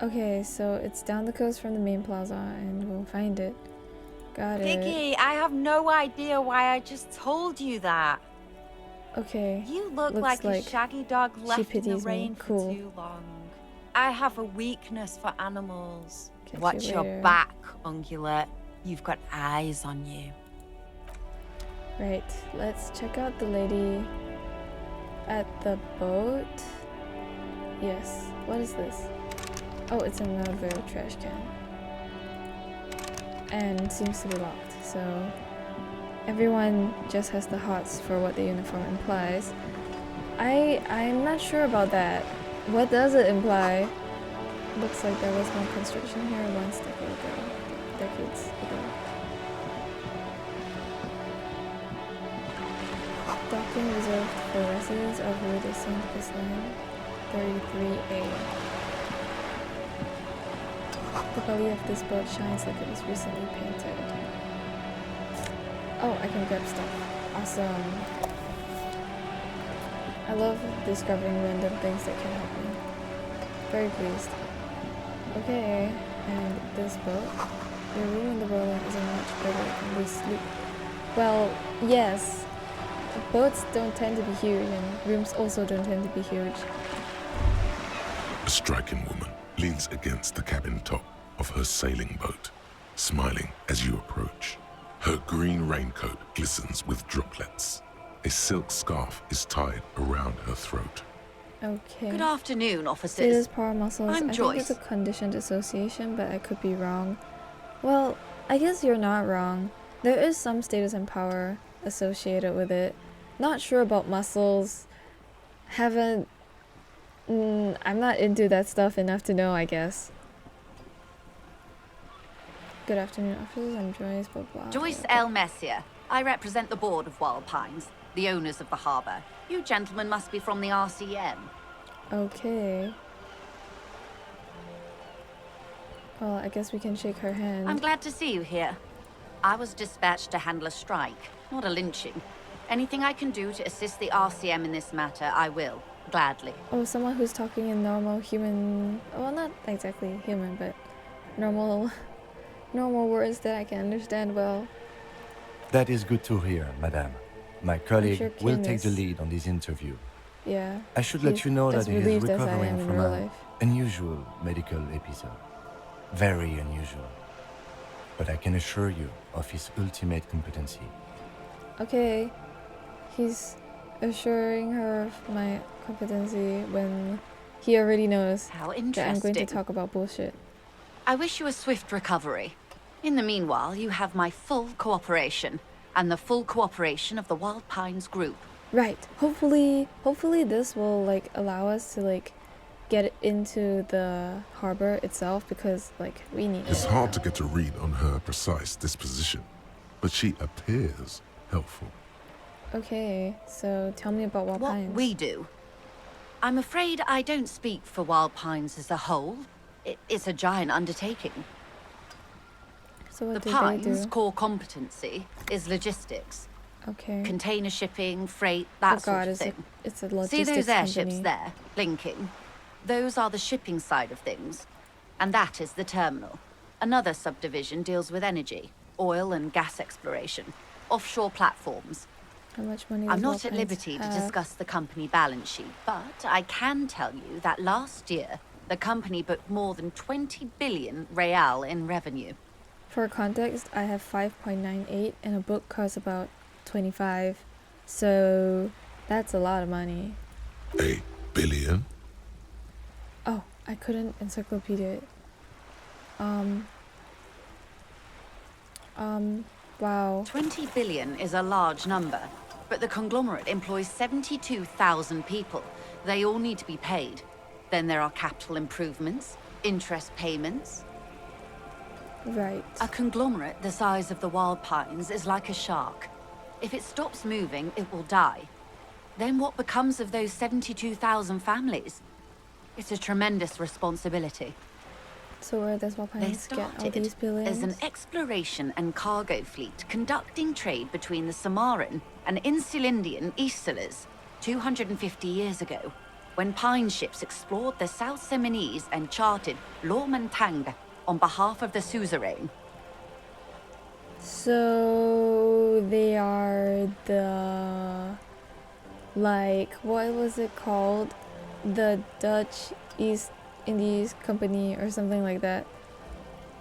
Okay, so it's down the coast from the main plaza and we'll find it. Got it. Piggy, I have no idea why I just told you that. Okay. You look Looks like a like shaggy dog she left in the pities me. rain Cool. for too long. I have a weakness for animals. Catch Watch you your later. back, ungulate. You've got eyes on you. Right, let's check out the lady at the boat. Yes, what is this? Oh, it's another trash can. And seems to be locked, so everyone just has the hots for what the uniform implies. I'm not sure about that. What does it imply? Looks like there was more construction here once decades ago. Docking reserved for residents of Rue de Saint-Ghislain, 33A. The belly of this boat shines like it was recently painted. Oh, I can grab stuff. Awesome. I love discovering random things that can help me. Very pleased. Okay, and this boat. Your room in the Roland isn't much bigger than this sloop. Well, yes. Boats don't tend to be huge, and rooms also don't tend to be huge. A striking woman leans against the cabin top of her sailing boat, smiling as you approach. Her green raincoat glistens with droplets. A silk scarf is tied around her throat. Okay. Good afternoon, officers. Status power muscles. I'm I Joyce. think it's a conditioned association, but I could be wrong. Well, I guess you're not wrong. There is some status and power associated with it. Not sure about muscles. Haven't. I'm not into that stuff enough to know, I guess. Good afternoon, officers. I'm Joyce. Blah blah. Joyce blah, L. Messier. I represent the board of Wild Pines, the owners of the harbour. You gentlemen must be from the RCM. blah. Okay. Well, I guess we can shake her hand. I'm glad to see you here. I was dispatched to handle a strike, not a lynching. Anything I can do to assist the RCM in this matter, I will, gladly. Oh, someone who's talking in normal human, well, not exactly human, but normal words that I can understand well. That is good to hear, madame. My colleague sure will Kim take the is- lead on this interview. Yeah. I should let He's you know as that he is relieved as I am recovering in from real an life. unusual medical episode. Very unusual. But I can assure you of his ultimate competency. Okay. He's assuring her of my competency when he already knows How that interesting. I'm going to talk about bullshit. I wish you a swift recovery. In the meanwhile, you have my full cooperation, and the full cooperation of the Wild Pines group. Right. Hopefully this will like allow us to like get into the harbor itself, because like we need It's it. hard to get a read on her precise disposition, but she appears helpful. Okay, so tell me about Wild What Pines. we do. I'm afraid I don't speak for Wild Pines as a whole. It's a giant undertaking. So what The do Pines' they do? core competency is logistics. Okay. Container shipping, freight, Oh that god, sort of thing. it's a See logistics those airships company. there, blinking? Those are the shipping side of things. And that is the terminal. Another subdivision deals with energy, oil and gas exploration, offshore platforms. How much money I'm does not Wild at Pines liberty to have? discuss the company balance sheet, but I can tell you that last year, the company booked more than 20 billion real in revenue. For context, I have 5.98 and a book costs about 25. So that's a lot of money. A billion? Oh, I couldn't encyclopedia it. Wow. 20 billion is a large number, but the conglomerate employs 72,000 people. They all need to be paid. Then there are capital improvements, interest payments. Right. A conglomerate the size of the Wild Pines is like a shark. If it stops moving, it will die. Then what becomes of those 72,000 families? It's a tremendous responsibility. So where does They Wapines get all started these billions? as an exploration and cargo fleet conducting trade between the Samaran and Insulindian Easterlers 250 years ago, when pine ships explored the South Seminese and charted Lomantang on behalf of the suzerain. So they are the, like, what was it called? The Dutch East Indies Company or something like that.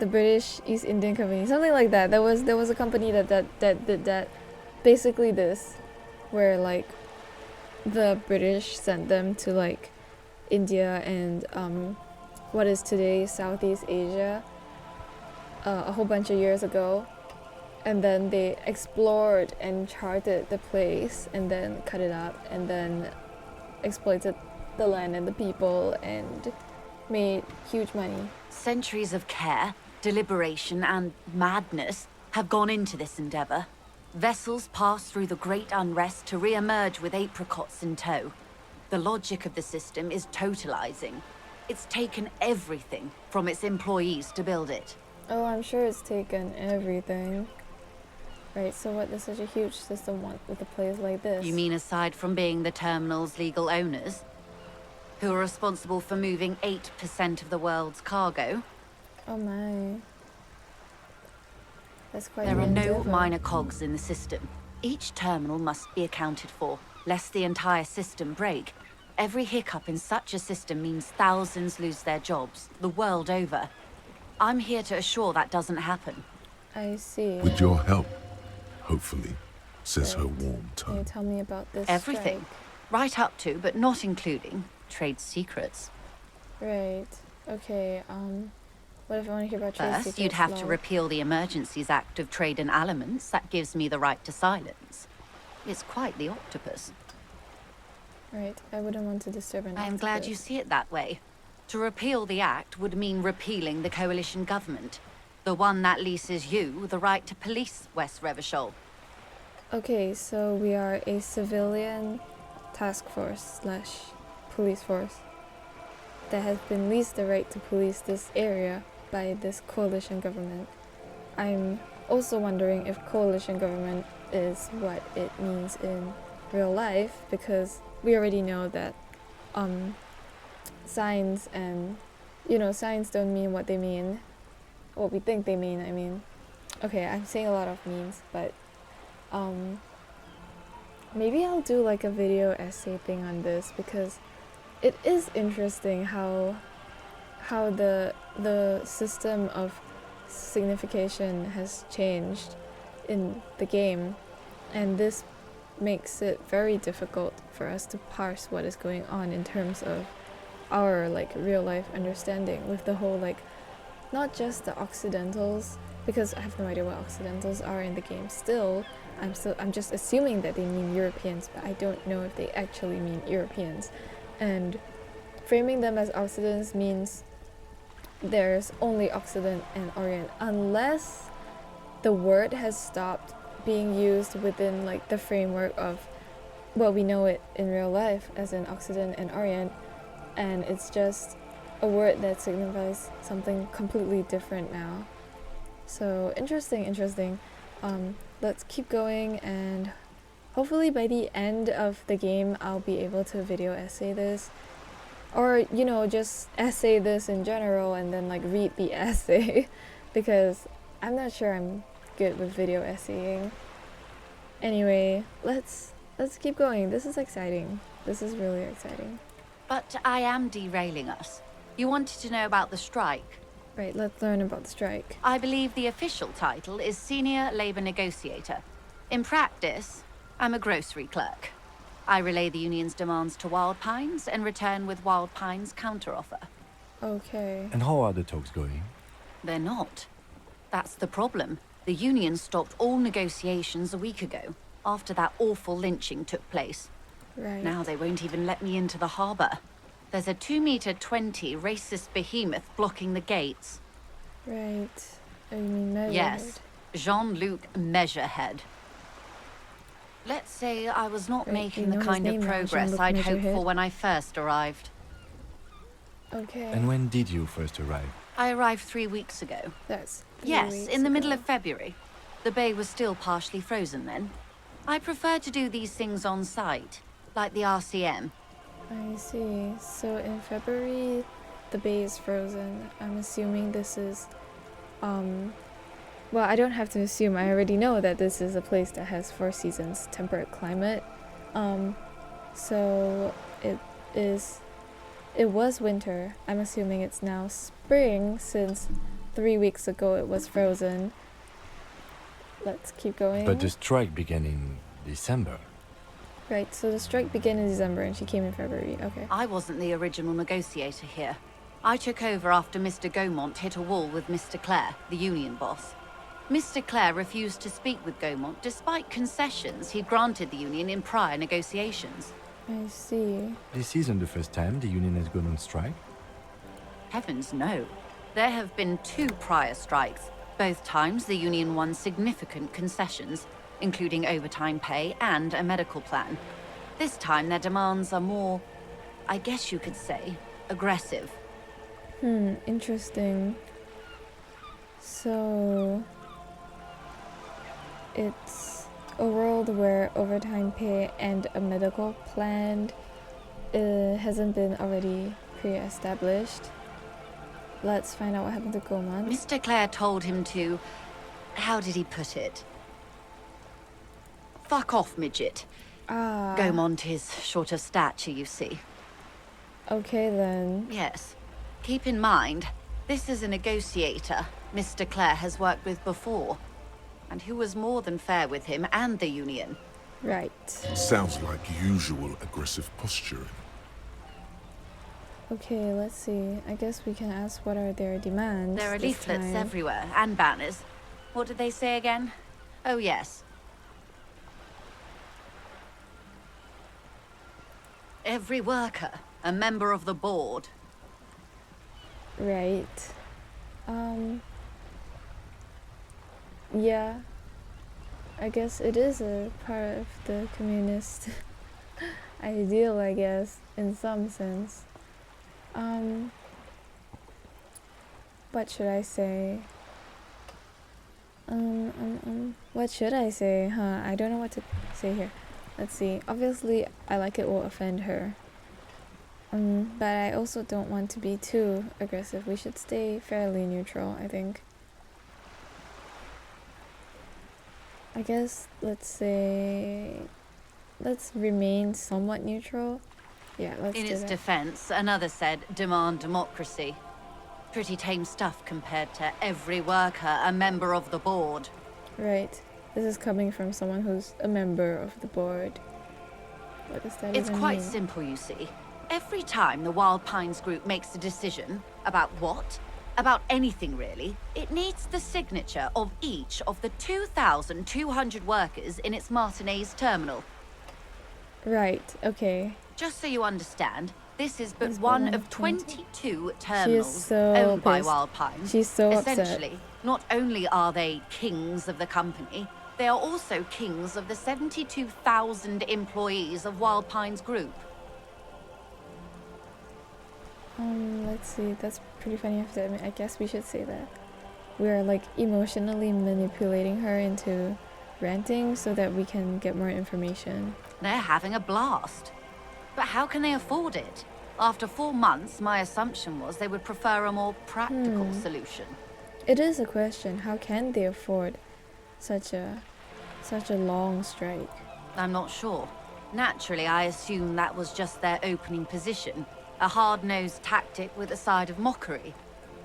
The British East Indian Company, something like that. There was a company that did that. Basically this, where like the British sent them to like India and what is today Southeast Asia a whole bunch of years ago. And then they explored and charted the place and then cut it up and then exploited the land and the people and made huge money. Centuries of care, deliberation, and madness have gone into this endeavor. Vessels pass through the great unrest to re-emerge with apricots in tow. The logic of the system is totalizing. It's taken everything from its employees to build it. Oh, I'm sure it's taken everything. Right, so what does such a huge system want with a place like this? You mean aside from being the terminal's legal owners, who are responsible for moving 8% of the world's cargo? Oh my. That's quite There the are no endeavor. minor cogs in the system. Each terminal must be accounted for, lest the entire system break. Every hiccup in such a system means thousands lose their jobs, the world over. I'm here to assure that doesn't happen. I see. With your help, hopefully, says her Right. warm Can you tone. tell me about this Everything. strike? Right up to, but not including, trade secrets. Right. Okay, what if I want to hear about trade First, secrets? you'd have to lol? repeal the Emergencies Act of Trade in Aliments. That gives me the right to silence. It's quite the octopus. Right, I wouldn't want to disturb an I am glad you octopus. see it that way. To repeal the act would mean repealing the coalition government, the one that leases you the right to police West Revachol. Okay, so we are a civilian task force slash police force that has been leased the right to police this area by this coalition government. I'm also wondering if coalition government is what it means in real life, because we already know that signs and, signs don't mean what they mean. What we think they mean, I mean. Okay, I'm saying a lot of means, but maybe I'll do like a video essay thing on this, because it is interesting how the system of signification has changed in the game, and this makes it very difficult for us to parse what is going on in terms of our like real life understanding with the whole like not just the Occidentals, because I have no idea what Occidentals are in the game still. I'm just assuming that they mean Europeans, but I don't know if they actually mean Europeans. And framing them as Occidents means there's only Occident and Orient, unless the word has stopped being used within like the framework of, well, we know it in real life as in Occident and Orient, and it's just a word that signifies something completely different now. So interesting. Let's keep going, and hopefully by the end of the game I'll be able to video essay this, or just essay this in general and then like read the essay because I'm not sure I'm good with video essaying. Anyway, let's keep going. This is exciting. This is really exciting. But I am derailing us. You wanted to know about the strike. Right, let's learn about the strike. I believe the official title is Senior Labor Negotiator. In practice, I'm a grocery clerk. I relay the union's demands to Wild Pines and return with Wild Pines' counteroffer. Okay. And how are the talks going? They're not. That's the problem. The union stopped all negotiations a week ago, after that awful lynching took place. Right. Now they won't even let me into the harbor. There's a 2-meter-20 racist behemoth blocking the gates. Right. Oh, you mean Measurehead? Yes, Jean-Luc Measurehead. Let's say I was not Right, making you the know his kind of name now, progress Jean-Luc I'd hoped Measurehead. for when I first arrived. Okay. And when did you first arrive? I arrived 3 weeks ago. That's 3 Yes, weeks in the middle ago. of February. The bay was still partially frozen then. I prefer to do these things on site, like the RCM. I see. So in February, the bay is frozen. I'm assuming this is, well, I don't have to assume. I already know that this is a place that has 4 seasons, temperate climate. So it was winter. I'm assuming it's now spring since 3 weeks ago it was frozen. Let's keep going. But the strike began in December. Right, so the strike began in December and she came in February. Okay. I wasn't the original negotiator here. I took over after Mr. Gaumont hit a wall with Mr. Clare, the union boss. Mr. Clare refused to speak with Gaumont despite concessions he'd granted the union in prior negotiations. I see. This isn't the first time the union has gone on strike. Heavens no. There have been 2 prior strikes. Both times the union won significant concessions, including overtime pay and a medical plan. This time their demands are more, I guess you could say, aggressive. Interesting. So it's a world where overtime pay and a medical plan hasn't been already pre-established. Let's find out what happened to Gaumont. Mr. Clare told him to, how did he put it? Fuck off, midget. Gaumont is short of stature, you see. Okay then. Yes. Keep in mind, this is a negotiator Mr. Clare has worked with before, and who was more than fair with him and the union. Right. Sounds like usual aggressive posturing. Okay, let's see. I guess we can ask what are their demands. There are this leaflets time. everywhere, and banners. What did they say again? Oh, yes. Every worker, a member of the board. Right. Yeah. I guess it is a part of the communist ideal, I guess, in some sense. What should I say? What should I say? I don't know what to say here. Let's see. Obviously, I like it will offend her. But I also don't want to be too aggressive. We should stay fairly neutral, I think. I guess, let's remain somewhat neutral. Yeah, let's In do its that. defense, another said, demand democracy. Pretty tame stuff compared to every worker, a member of the board. Right. This is coming from someone who's a member of the board. What does that It's even quite mean? simple, you see. Every time the Wild Pines group makes a decision about what, about anything really, it needs the signature of each of the 2,200 workers in its Martinez terminal. Right, okay. Just so you understand, this is but It's one of 22 terminals so owned by pissed. Wild Pines. She's so upset. Essentially, not only are they kings of the company, they are also kings of the 72,000 employees of Wild Pines Group. Let's see. That's pretty funny. I guess we should say that. We're like emotionally manipulating her into ranting so that we can get more information. They're having a blast. But how can they afford it? After 4 months, my assumption was they would prefer a more practical solution. It is a question. How can they afford such a long strike? I'm not sure. Naturally, I assume that was just their opening position. A hard-nosed tactic with a side of mockery.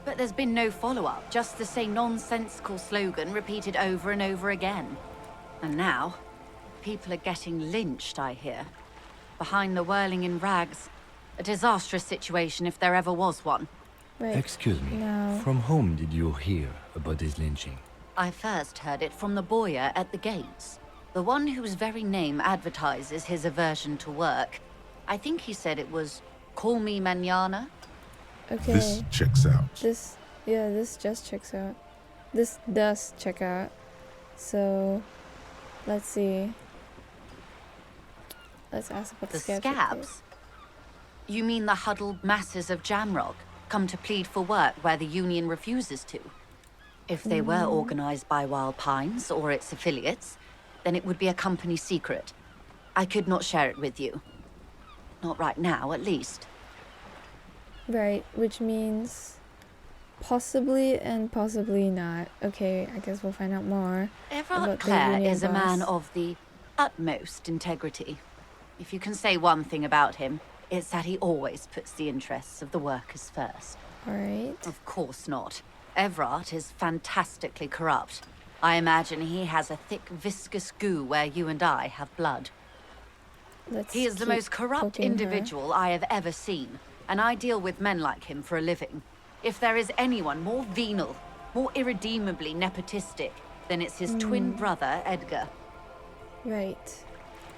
But there's been no follow-up, just the same nonsensical slogan repeated over and over again. And now, people are getting lynched, I hear. behind the whirling in rags. A disastrous situation if there ever was one. Right. Excuse me. No. From whom did you hear about this lynching? I first heard it from the boyer at the gates. The one whose very name advertises his aversion to work. I think he said it was, "Call me mañana." Okay. This checks out. This just checks out. This does check out. So, let's see. Let's ask about the The scabs. scabs? You mean the huddled masses of Jamrock, come to plead for work where the union refuses to? If they were organized by Wild Pines or its affiliates, then it would be a company secret. I could not share it with you. Not right now, at least. Right, which means possibly and possibly not. Okay, I guess we'll find out more. Everard About the Clare union is a man boss. of the utmost integrity. If you can say one thing about him, it's that he always puts the interests of the workers first. Alright. Of course not. Everard is fantastically corrupt. I imagine he has a thick, viscous goo where you and I have blood. Let's He is the keep most corrupt poking her. individual I have ever seen, and I deal with men like him for a living. If there is anyone more venal, more irredeemably nepotistic, then it's his twin brother, Edgar. Right.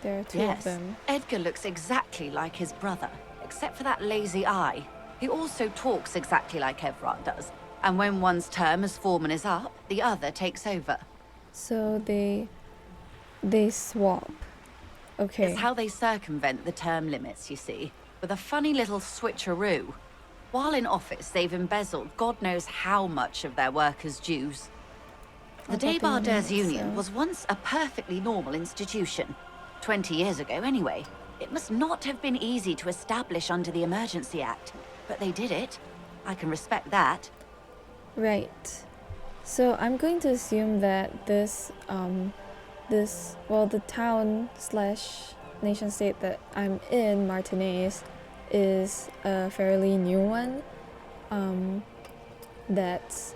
There are two of Yes, them. Edgar looks exactly like his brother, except for that lazy eye. He also talks exactly like Everard does, and when one's term as foreman is up, the other takes over. So they swap. Okay. It's how they circumvent the term limits, you see, with a funny little switcheroo. While in office, they've embezzled God knows how much of their workers' dues. The I'll pop in a Débardeurs minute, Union so- was once a perfectly normal institution. 20 years ago, anyway. It must not have been easy to establish under the Emergency Act, but they did it. I can respect that. Right. So I'm going to assume that the town slash nation state that I'm in, Martinaise, is a fairly new one. That's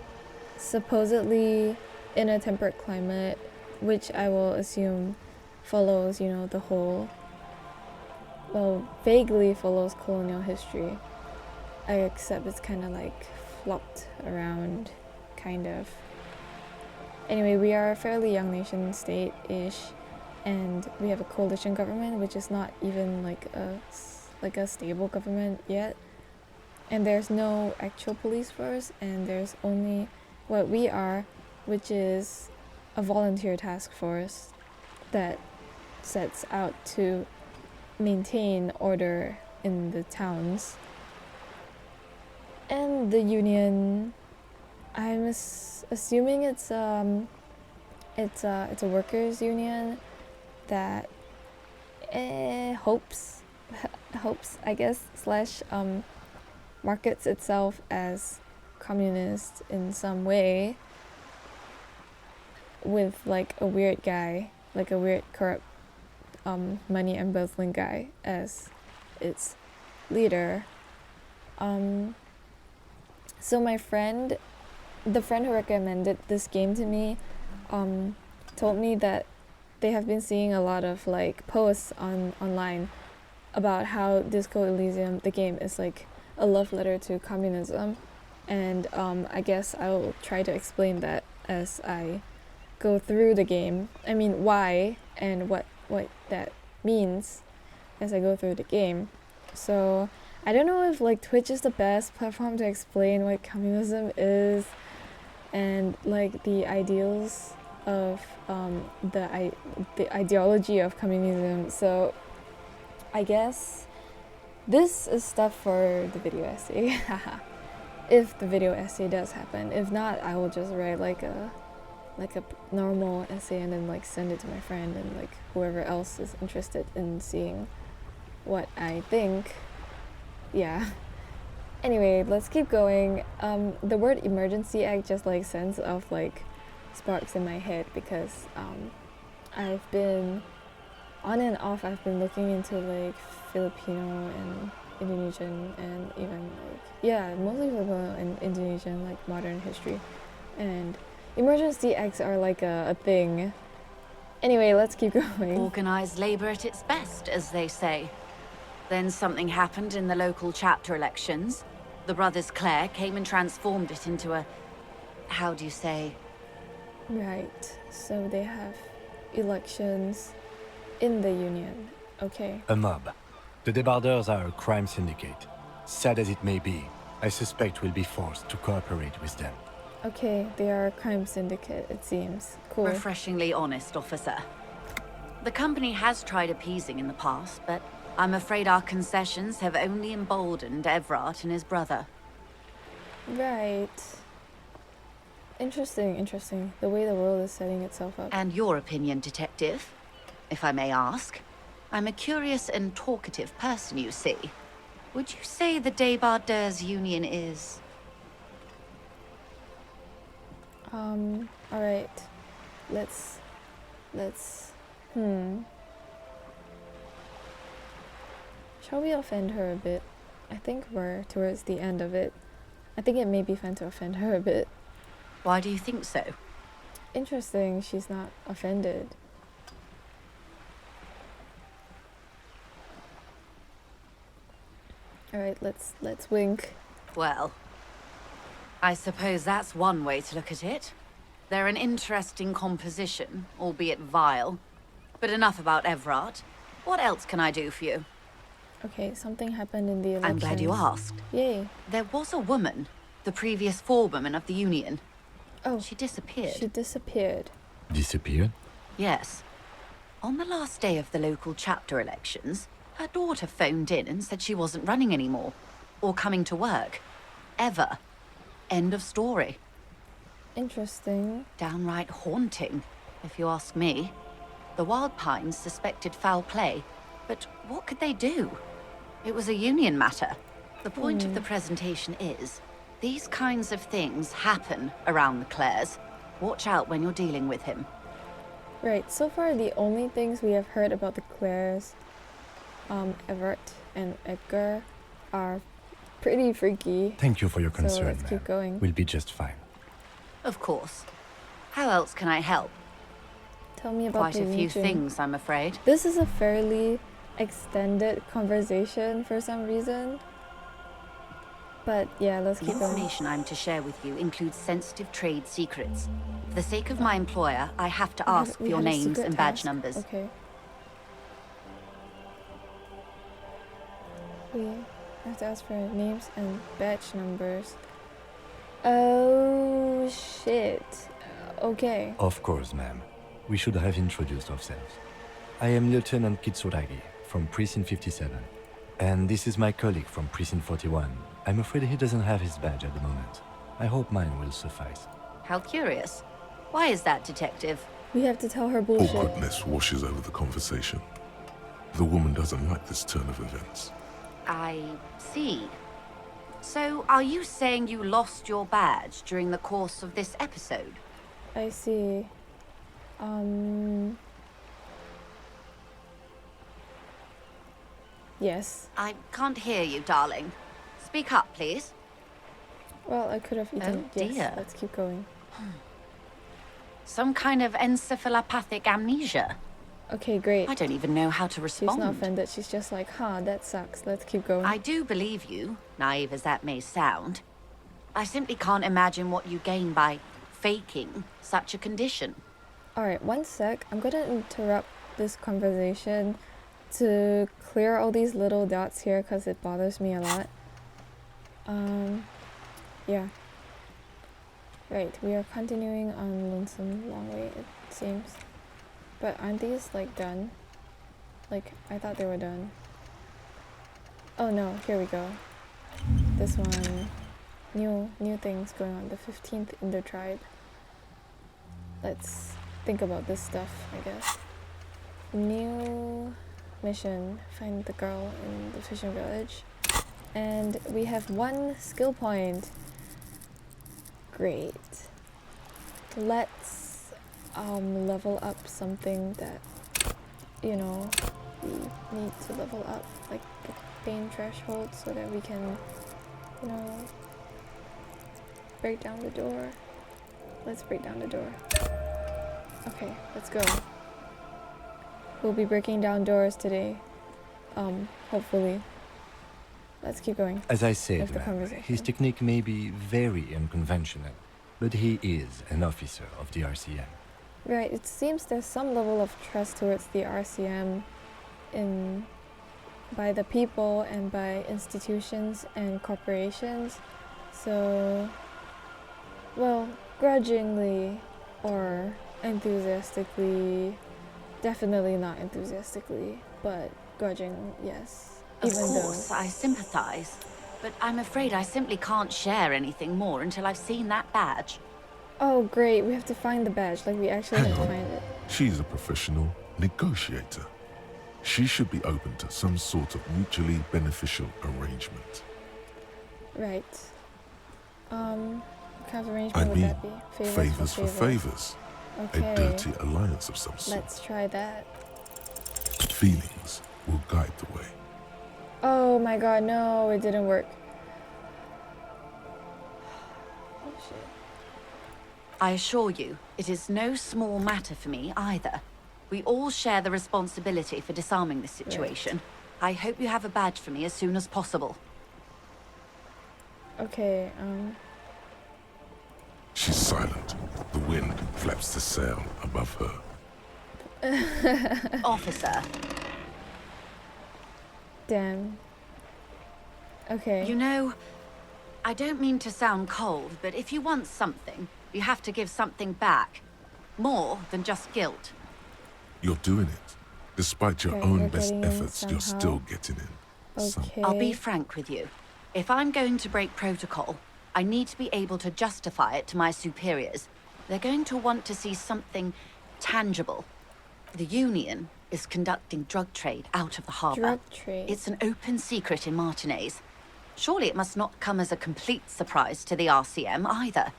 supposedly in a temperate climate, which I will assume follows, the whole, vaguely follows colonial history. Except it's kind of like flopped around, kind of. Anyway, we are a fairly young nation state-ish, and we have a coalition government, which is not even like a stable government yet. And there's no actual police force, and there's only what we are, which is a volunteer task force that sets out to maintain order in the towns. And the union, I'm assuming it's a workers' union that hopes I guess slash markets itself as communist in some way, with like a weird guy, like a weird corrupt money embezzling guy as its leader. So my friend, the friend who recommended this game to me, told me that they have been seeing a lot of like posts online about how Disco Elysium, the game, is like a love letter to communism, and I guess I will try to explain that as I go through the game. I mean, why and what that means as I go through the game. So I don't know if like Twitch is the best platform to explain what communism is and like the ideals of the ideology of communism. So I guess this is stuff for the video essay. If the video essay does happen. If not, I will just write like a normal essay and then like send it to my friend and like whoever else is interested in seeing what I think. Yeah. Anyway, let's keep going. The word emergency act just like sends off like sparks in my head because I've been on and off. I've been looking into like Filipino and Indonesian and even like mostly Filipino and Indonesian like modern history, and emergency acts are like a thing. Anyway, let's keep going. Organized labor at its best, as they say. Then something happened in the local chapter elections. The brothers Clare came and transformed it into a... how do you say? Right. So they have elections in the union. Okay. A mob. The debardeurs are a crime syndicate. Sad as it may be, I suspect we'll be forced to cooperate with them. Okay, they are a crime syndicate, it seems. Cool. Refreshingly honest, officer. The company has tried appeasing in the past, but I'm afraid our concessions have only emboldened Everard and his brother. Right. Interesting. The way the world is setting itself up. And your opinion, detective, if I may ask? I'm a curious and talkative person, you see. Would you say the Debardeurs Union is... Alright. Let's... Shall we offend her a bit? I think we're towards the end of it. I think it may be fun to offend her a bit. Why do you think so? Interesting, she's not offended. Alright, let's wink. Well, I suppose that's one way to look at it. They're an interesting composition, albeit vile. But enough about Everard. What else can I do for you? Okay, something happened in the election. I'm glad you asked. Yay. There was a woman, the previous forewoman of the Union. Oh, She disappeared. she disappeared. Disappeared? Yes. On the last day of the local chapter elections, her daughter phoned in and said she wasn't running anymore. Or coming to work. Ever. End of story. Interesting. Downright haunting, if you ask me. The Wild Pines suspected foul play, but what could they do? It was a union matter. The point of the presentation is, these kinds of things happen around the Clares. Watch out when you're dealing with him. Right, so far the only things we have heard about the Clares, Everett and Edgar, are pretty freaky. Thank you for your concern, So let's ma'am. keep going. We'll be just fine. Of course. How else can I help? Tell me about Quite the a few Legion. things, I'm afraid. This is a fairly extended conversation for some reason. But yeah, let's The keep going. information I'm to share with you includes sensitive trade secrets. For the sake of my employer, I have to ask for We your had a names secret and badge task? numbers. Okay. We have to ask for names and badge numbers. Oh shit. Okay. Of course, ma'am. We should have introduced ourselves. I am Lieutenant Kitsuragi from Precinct 57. And this is my colleague from Precinct 41. I'm afraid he doesn't have his badge at the moment. I hope mine will suffice. How curious. Why is that, detective? We have to tell her bullshit. Awkwardness washes over the conversation. The woman doesn't like this turn of events. I see. So, are you saying you lost your badge during the course of this episode? I see. Yes. I can't hear you, darling. Speak up, please. Well, I could have eaten. Oh, yes. dear. Let's keep going. Some kind of encephalopathic amnesia. Okay, great. I don't even know how to She's respond. not offended. She's just like, huh, that sucks. Let's keep going. I do believe you, naive as that may sound. I simply can't imagine what you gain by faking such a condition. Alright, one sec. I'm gonna interrupt this conversation to clear all these little dots here because it bothers me a lot. Yeah. Right, we are continuing on Lonesome Long Way, it seems. But aren't these, like, done? Like, I thought they were done. Oh no, here we go. This one. New things going on. The 15th in the tribe. Let's think about this stuff, I guess. New mission. Find the girl in the fishing village. And we have 1 skill point. Great. Let's level up something that, you know, we need to level up, like the pain threshold, so that we can, you know, break down the door. Let's break down the door. Okay, let's go. We'll be breaking down doors today. hopefully. Let's keep going. As I said, With the ma'am, conversation. his technique may be very unconventional, but he is an officer of the RCM. Right, it seems there's some level of trust towards the RCM by the people and by institutions and corporations. So, well, grudgingly or enthusiastically, definitely not enthusiastically, but grudging, yes. Of Even course, though, I sympathize. But I'm afraid I simply can't share anything more until I've seen that badge. oh great, we have to find the badge, like we actually Hang have to on. find it. She's a professional negotiator. She should be open to some sort of mutually beneficial arrangement. Right. What kind of arrangement I would mean, that be? favors for favors. Okay. A dirty alliance of some sort. Let's try that. Feelings will guide the way. Oh my god, no, it didn't work. Oh shit. I assure you, it is no small matter for me either. We all share the responsibility for disarming this situation. I hope you have a badge for me as soon as possible. Okay, She's silent. The wind flaps the sail above her. Officer, damn. Okay. you know, I don't mean to sound cold, but if you want something, you have to give something back. More than just guilt. You're doing it. Despite your Okay, own you're best getting in efforts, you're somehow. still getting in. Okay. I'll be frank with you. If I'm going to break protocol, I need to be able to justify it to my superiors. They're going to want to see something tangible. The Union is conducting drug trade out of the harbour. Drug trade. It's an open secret in Martinez. Surely it must not come as a complete surprise to the RCM either.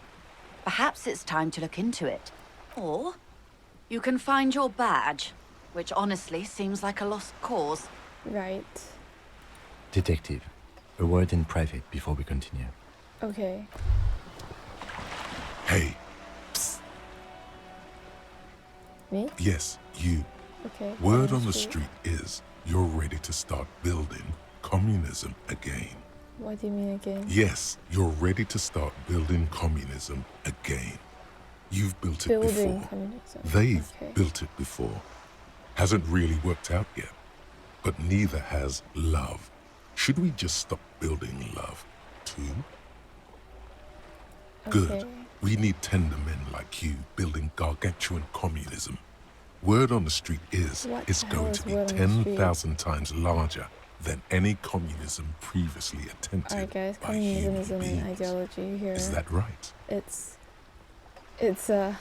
Perhaps it's time to look into it. Or you can find your badge, which honestly seems like a lost cause. Right. Detective, a word in private before we continue. Okay. Hey, Me? yes, you. Okay. Word on the street is you're ready to start building communism again. What do you mean again? Yes, you're ready to start building communism again. You've built it Building before. communism. They've Okay. built it before. Hasn't really worked out yet. But neither has love. Should we just stop building love, too? Good. Okay. We need tender men like you building gargantuan communism. Word on the street is What it's the hell going is to be word on the street? 10,000 times larger than any communism previously attempted Alright guys, by communism human is an beings. ideology here. Is that right? It's a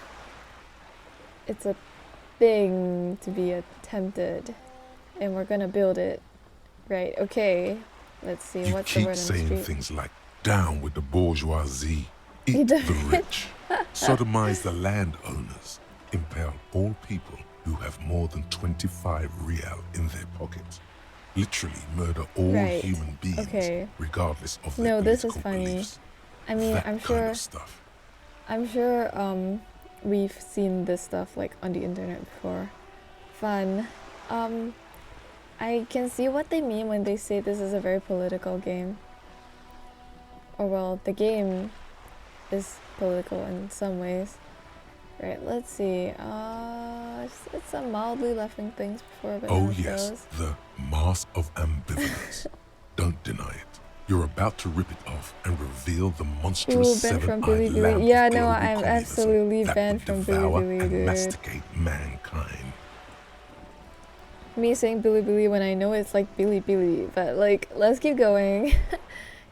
thing to be attempted, and we're gonna build it. Right, okay. Let's see, You what's the keep word on the saying street? things like, down with the bourgeoisie, You eat don't- the rich, sodomize the landowners, impale all people who have more than 25 real in their pockets. Literally murder all Right, human beings, okay. regardless of their No, this is political funny. beliefs. I mean, That I'm kind sure of stuff. we've seen this stuff like on the internet before. Fun. I can see what they mean when they say this is a very political game. Or well, the game is political in some ways. Right, let's see. It's some mildly left-wing things before, but Oh now it yes, goes. the mask of ambivalence. Don't deny it. You're about to rip it off and reveal the monstrous Ooh, banned from seven-eyed Bilibili. lamb Yeah, of no, global I'm communism absolutely that banned would from devour Bilibili, and dude. masticate mankind. Me saying Bilibili when I know it's like Bilibili, but like, let's keep going.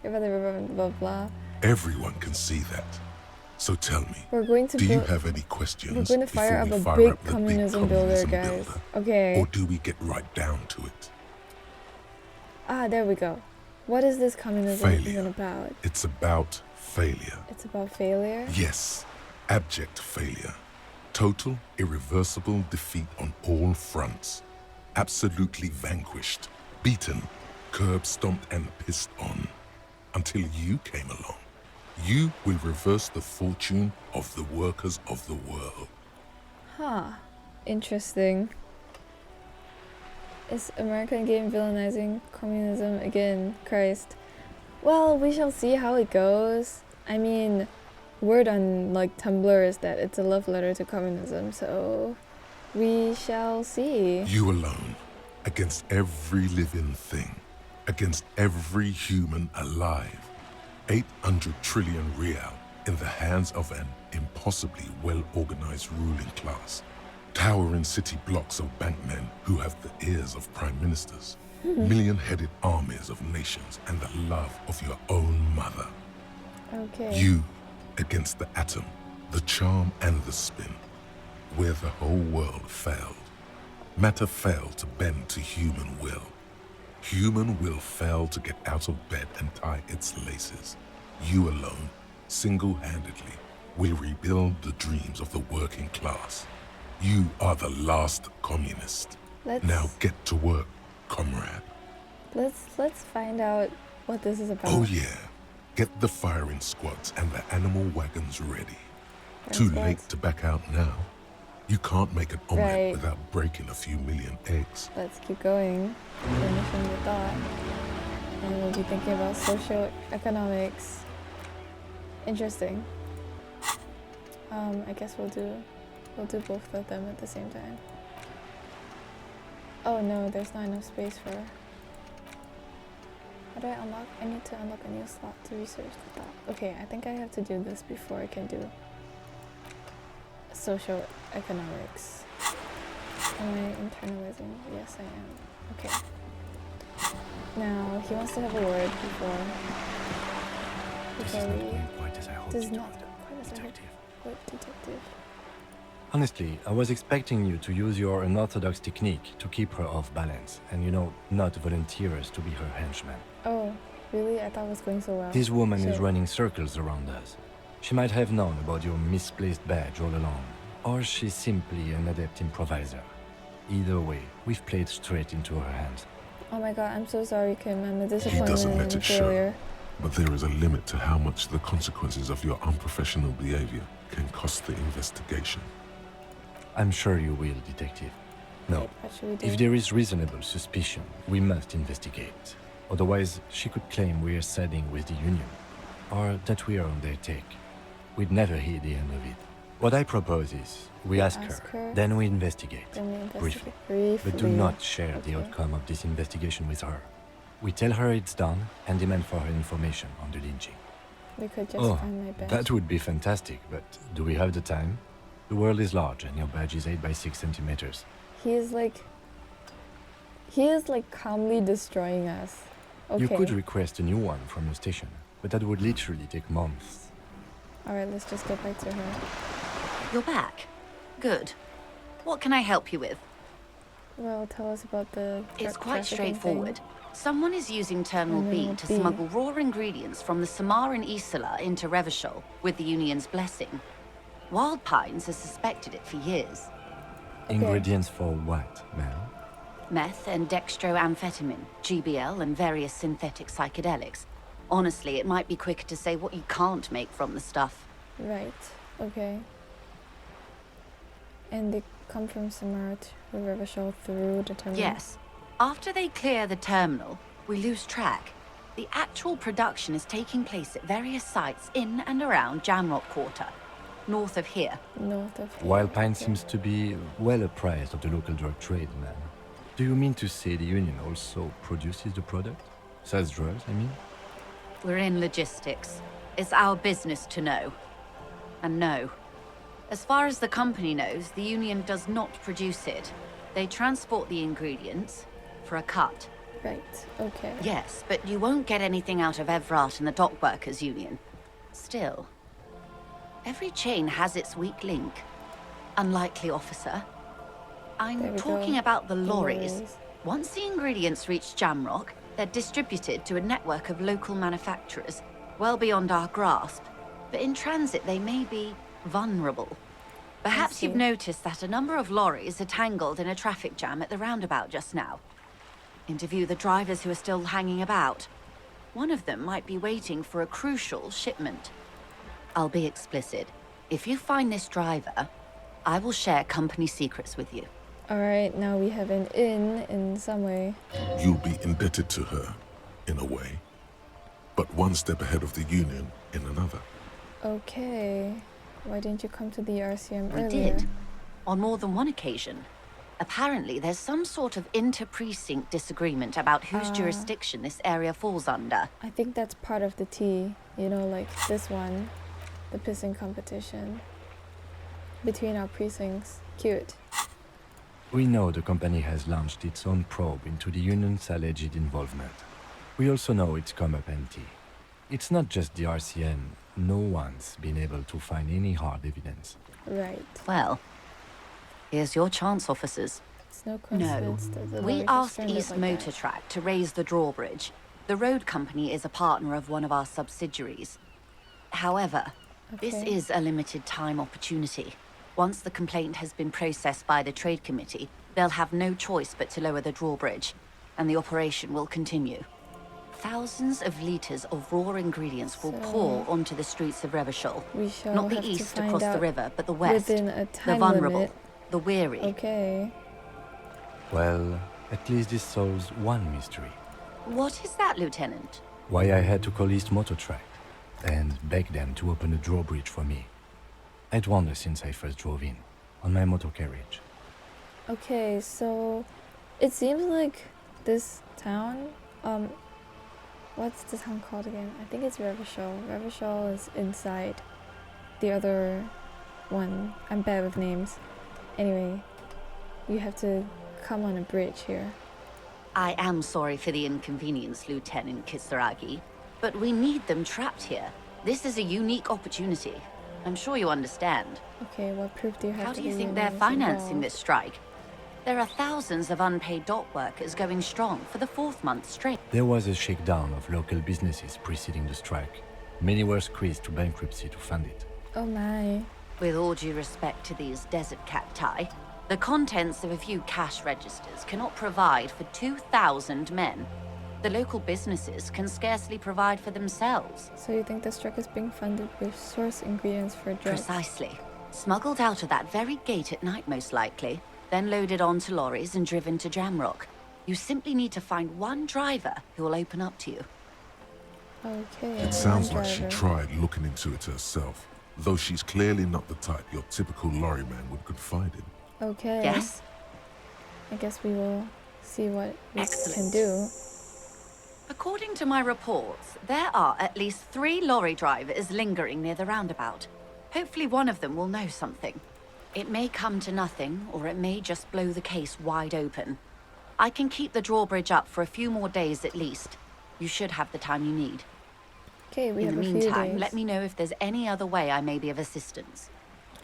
Blah, blah, blah, blah. Everyone can see that. So tell me, We're going to do you build. have any questions We're going to fire before up we a fire big up the communism builder, guys. builder? Okay. Or do we get right down to it? Ah, there we go. What is this communism Failure. even about? It's about failure. It's about failure? Yes, abject failure. Total, irreversible defeat on all fronts. Absolutely vanquished, beaten, curb stomped and pissed on. Until you came along. You will reverse the fortune of the workers of the world. Huh. Interesting. Is American game villainizing communism again? Christ. Well, we shall see how it goes. I mean, word on like Tumblr is that it's a love letter to communism, so we shall see. You alone, against every living thing, against every human alive. 800 trillion real in the hands of an impossibly well-organized ruling class. Towering city blocks of bankmen who have the ears of prime ministers. Million-headed armies of nations and the love of your own mother. Okay. You against the atom, the charm and the spin, where the whole world failed. Matter failed to bend to human will. Human will failed to get out of bed and tie its laces. You alone, single-handedly, will rebuild the dreams of the working class. You are the last communist. Now get to work, comrade. Let's find out what this is about. Oh yeah, get the firing squads and the animal wagons ready. Too late to back out now. You can't make an omelette without breaking a few million eggs. Let's keep going. Finishing the thought. And we'll be thinking about socio-economics. Interesting. I guess we'll do both of them at the same time. Oh no, there's not enough space for. How do I unlock? I need to unlock a new slot to research the thought. Okay, I think I have to do this before I can do socio-economics. Am I internalizing? Yes, I am. Okay. Now, he wants to have a word before This is not we... going quite as I hoped This is it not would. quite as I hoped. Detective. What, detective? Honestly, I was expecting you to use your unorthodox technique to keep her off balance and, you know, not volunteer us to be her henchman. Oh, really? I thought it was going so well. This woman is Shit. running circles around us. She might have known about your misplaced badge all along, or she's simply an adept improviser. Either way, we've played straight into her hands. Oh my god, I'm so sorry, Kim. I'm a He disappointment doesn't let and it show, failure. but there is a limit to how much the consequences of your unprofessional behavior can cost the investigation. I'm sure you will, detective. No, Wait, what should we do? if there is reasonable suspicion, we must investigate. Otherwise, she could claim we're siding with the Union, or that we are on their take. We'd never hear the end of it. What I propose is, we ask her, then we investigate. Then we investigate Briefly. briefly. But do not share the Okay. outcome of this investigation with her. We tell her it's done and demand for her information on the lynching. We could just Oh, find my badge. that would be fantastic, but do we have the time? The world is large and your badge is 8 by 6 centimeters. He is like calmly destroying us. Okay. You could request a new one from your station, but that would literally take months. Alright, let's just get back to her. You're back. Good. What can I help you with? Well, tell us about the It's quite trafficking straightforward. Someone is using Terminal B Terminal to B. smuggle raw ingredients from the Samar and Isola into Revachol with the Union's blessing. Wild Pines has suspected it for years. Okay. Ingredients for what, ma'am? Meth and dextroamphetamine, GBL, and various synthetic psychedelics. Honestly, it might be quicker to say what you can't make from the stuff. Right. Okay. And they come from Samara to Revachol through the terminal. Yes. After they clear the terminal, we lose track. The actual production is taking place at various sites in and around Jamrock Quarter, north of here. North of here. Wild Pine Okay. seems to be well apprised of the local drug trade, ma'am. Do you mean to say the Union also produces the product? Sells drugs, I mean? We're in logistics. It's our business to know. And no. As far as the company knows, the Union does not produce it. They transport the ingredients for a cut. Right. Okay. Yes, but you won't get anything out of Evrat and the Dock Workers Union. Still, every chain has its weak link. Unlikely officer. There I'm we talking go. about the The lorries. lorries. Once the ingredients reach Jamrock, they're distributed to a network of local manufacturers, well beyond our grasp. But in transit, they may be vulnerable. Perhaps you've see. noticed that a number of lorries are tangled in a traffic jam at the roundabout just now. Interview the drivers who are still hanging about. One of them might be waiting for a crucial shipment. I'll be explicit. If you find this driver, I will share company secrets with you. Alright, now we have an in some way. You'll be indebted to her, in a way, but one step ahead of the Union in another. Okay. Why didn't you come to the RCM We earlier? did, on more than one occasion. Apparently, there's some sort of inter-precinct disagreement about whose jurisdiction this area falls under. I think that's part of the tea. You know, like this one. The pissing competition. Between our precincts. Cute. We know the company has launched its own probe into the Union's alleged involvement. We also know it's come up empty. It's not just the RCM. No one's been able to find any hard evidence. Right. Well, here's your chance, officers. It's no coincidence that the We lorries are asked stranded East like Motor that. Track to raise the drawbridge. The road company is a partner of one of our subsidiaries. However, this Okay. is a limited time opportunity. Once the complaint has been processed by the trade committee, they'll have no choice but to lower the drawbridge, and the operation will continue. Thousands of litres of raw ingredients will So- pour onto the streets of Revachol. We shall Not the have to east find across the out river, but the west. within a The time vulnerable, limit. the weary. Okay. Well, at least this solves one mystery. What is that, Lieutenant? Why I had to call East Motor Track and beg them to open the drawbridge for me. I'd wondered since I first drove in, on my motor carriage. Okay, so it seems like this town, what's the town called again? I think it's Revachol. Revachol is inside the other one. I'm bad with names. Anyway, you have to come on a bridge here. I am sorry for the inconvenience, Lieutenant Kisaragi, but we need them trapped here. This is a unique opportunity. I'm sure you understand. Okay, what proof do you have? How that do you the think union they're is financing involved? this strike? There are thousands of unpaid dock workers going strong for the 4th month straight. There was a shakedown of local businesses preceding the strike. Many were squeezed to bankruptcy to fund it. Oh my. With all due respect to these desert cacti, the contents of a few cash registers cannot provide for 2,000 men. The local businesses can scarcely provide for themselves. So you think the strike is being funded with source ingredients for drugs? Precisely. Smuggled out of that very gate at night, most likely, then loaded onto lorries and driven to Jamrock. You simply need to find one driver who will open up to you. Okay. It sounds like she tried looking into it herself, though she's clearly not the type your typical lorryman would confide in. Okay. Yes? I guess we will see what we Excellent. can do. According to my reports, there are at least 3 lorry drivers lingering near the roundabout. Hopefully one of them will know something. It may come to nothing, or it may just blow the case wide open. I can keep the drawbridge up for a few more days at least. You should have the time you need. Okay, we In have the a few meantime, days. let me know if there's any other way I may be of assistance.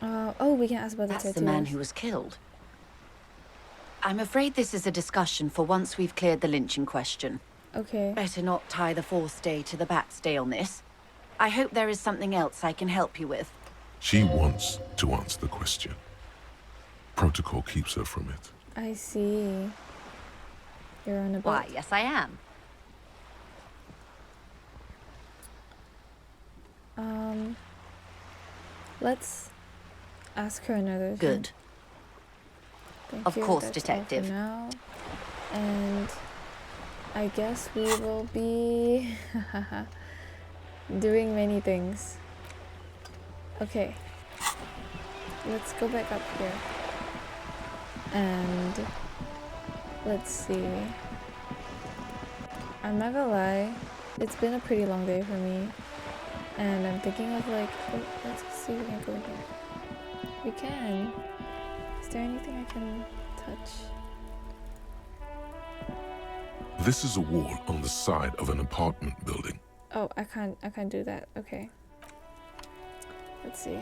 Oh, we can ask about That's the the man tattoos. who was killed. I'm afraid this is a discussion for once we've cleared the lynching question. Okay. Better not tie the 4th day to the Bat's day on this. I hope there is something else I can help you with. She wants to answer the question. Protocol keeps her from it. I see. You're on a boat. Why, yes I am. Let's ask her another thing. Good. Thank Of you, course, that's all Detective. for now. And I guess we will be doing many things. Okay. Let's go back up here. And let's see. I'm not gonna lie, it's been a pretty long day for me. And I'm thinking of like, oh, let's see if we can go in here. We can. Is there anything I can touch? This is a wall on the side of an apartment building. Oh, I can't do that. Okay. Let's see.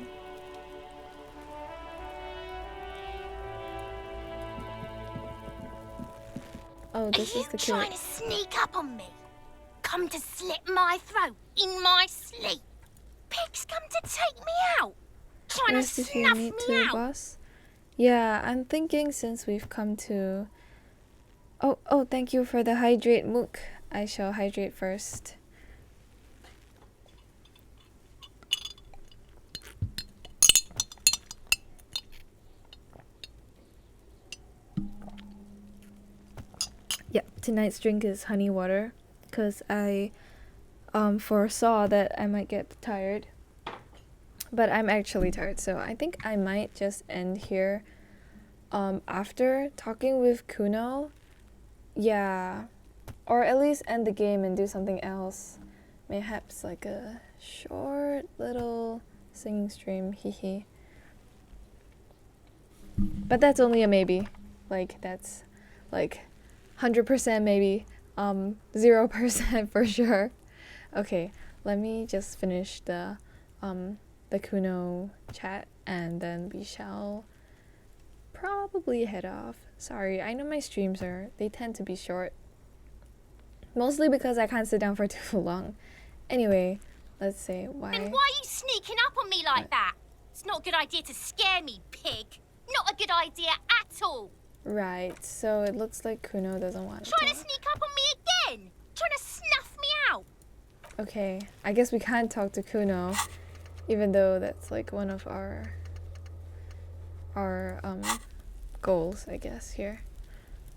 Oh, this is the Are you trying kid. to sneak up on me? Come to slit my throat in my sleep? Pigs come to take me out? Trying Where's to did you snuff meet me to, out? boss? Yeah, I'm thinking since we've come to. Oh, thank you for the hydrate, Mook. I shall hydrate first. tonight's drink is honey water, because I foresaw that I might get tired. But I'm actually tired, so I think I might just end here. After talking with Kuno, yeah, or at least end the game and do something else. Mayhaps like a short little singing stream, hehe. But that's only a maybe. Like, that's like 100% maybe, 0% for sure. Okay, let me just finish the Kuno chat, and then we shall probably head off. Sorry, I know my streams they tend to be short. Mostly because I can't sit down for too long. Anyway, let's say why. And why are you sneaking up on me like that? It's not a good idea to scare me, pig. Not a good idea at all. Right, so it looks like Kuno doesn't want to Trying to talk. sneak up on me again. Trying to snuff me out. Okay, I guess we can't talk to Kuno, even though that's like one of our goals, I guess, here.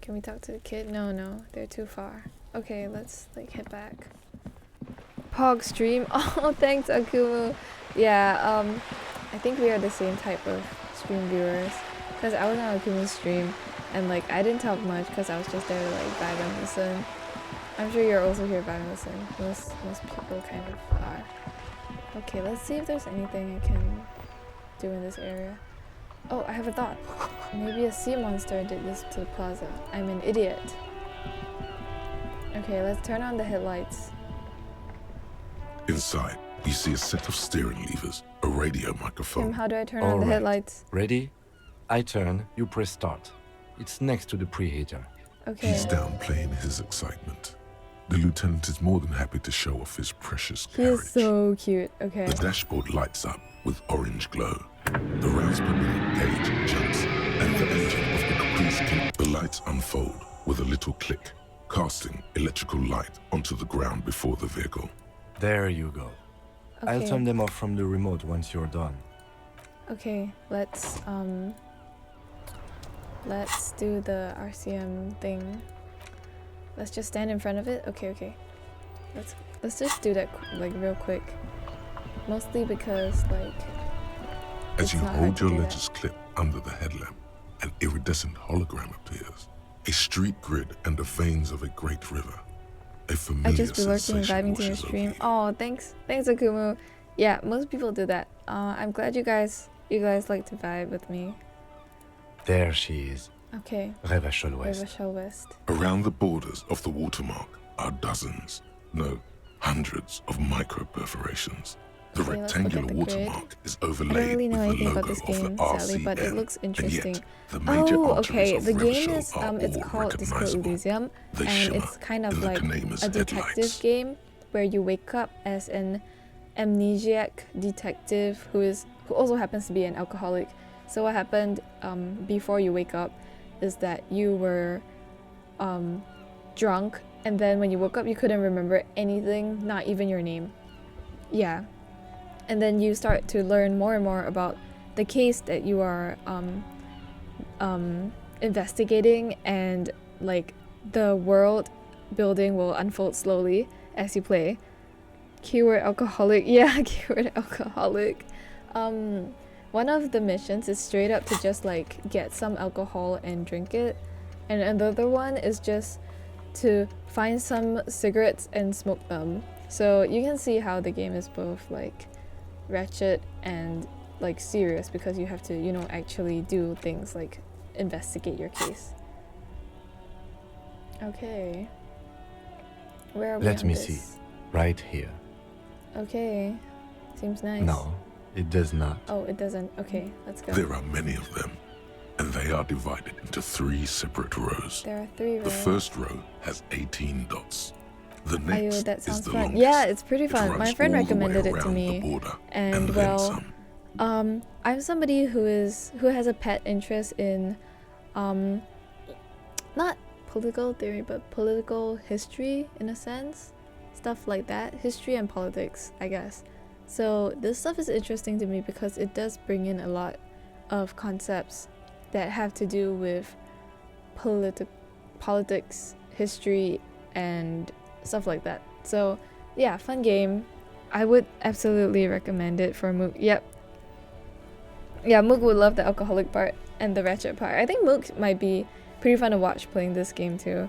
Can we talk to the kid? No, they're too far. Okay, let's like head back. Pog stream. Oh, thanks, Akumu. Yeah, I think we are the same type of stream viewers, because I was on Akumu's stream and like I didn't talk much because I was just there to like vibe and listen. I'm sure you're also here vibe and listen. Most people kind of are. Okay, let's see if there's anything I can do in this area. Oh, I have a thought. Maybe a sea monster did this to the plaza. I'm an idiot. Okay, let's turn on the headlights. Inside, you see a set of steering levers, a radio Tim, microphone. how do I turn on the Alright. headlights? Ready? I turn, you press start. It's next to the preheater. Okay. He's downplaying his excitement. The lieutenant is more than happy to show off his precious He carriage. is so cute. Okay. The dashboard lights up with orange glow. The rounds per minute gauge jumps, and the engine of the Caprice can. The lights unfold with a little click, casting electrical light onto the ground before the vehicle. There you go. I'll Okay. turn them off from the remote once you're done. Okay, let's do the RCM thing. Let's just stand in front of it. Okay. Let's just do that like real quick. Mostly because like As it's you not hard hold to your do that. ledger's clip under the headlamp, an iridescent hologram appears. A street grid and the veins of a great river. A I familiar just be lurking and sensation vibing to your washes over stream. you. Oh, thanks, Akumu. Yeah, most people do that. I'm glad you guys like to vibe with me. There she is. Okay, Revachol West. Revachol West. Around the borders of the watermark are dozens, no, hundreds of micro perforations. The Okay, let's look at rectangular the grid. watermark is I overlaid don't really know with the anything logo about this of game, the sadly, but it RCM, looks and interesting. yet the major Oh, arteries okay. of The game Revachol is are it's all called Disco recognizable. Elysium, They and shimmer it's kind of in the like Kanema's a detective headlights. game where you wake up as an amnesiac detective who also happens to be an alcoholic. So what happened before you wake up is that you were drunk, and then when you woke up you couldn't remember anything, not even your name. Yeah. And then you start to learn more and more about the case that you are investigating, and like the world building will unfold slowly as you play. Keyword alcoholic. Yeah, keyword alcoholic. One of the missions is straight up to just like get some alcohol and drink it, and another one is just to find some cigarettes and smoke them. So you can see how the game is both like ratchet and like serious, because you have to, you know, actually do things like investigate your case. Okay. Where are we Let on me this? see. Right here. Okay. Seems nice. No, it does not. Oh, it doesn't. Okay, let's go. There are many of them, and they are divided into 3 separate rows. There are 3 rows. The first row has 18 dots. The Ayo, next that is sounds the fun. longest. Yeah, it's pretty It fun. runs My friend all the way recommended it to around me. the border, And then well, some. I'm somebody who has a pet interest in not political theory, but political history in a sense. Stuff like that. History and politics, I guess. So this stuff is interesting to me because it does bring in a lot of concepts that have to do with politics, history and stuff like that. So yeah, fun game. I would absolutely recommend it for Mook. Yep. Yeah, Mook would love the alcoholic part and the ratchet part. I think Mook might be pretty fun to watch playing this game too.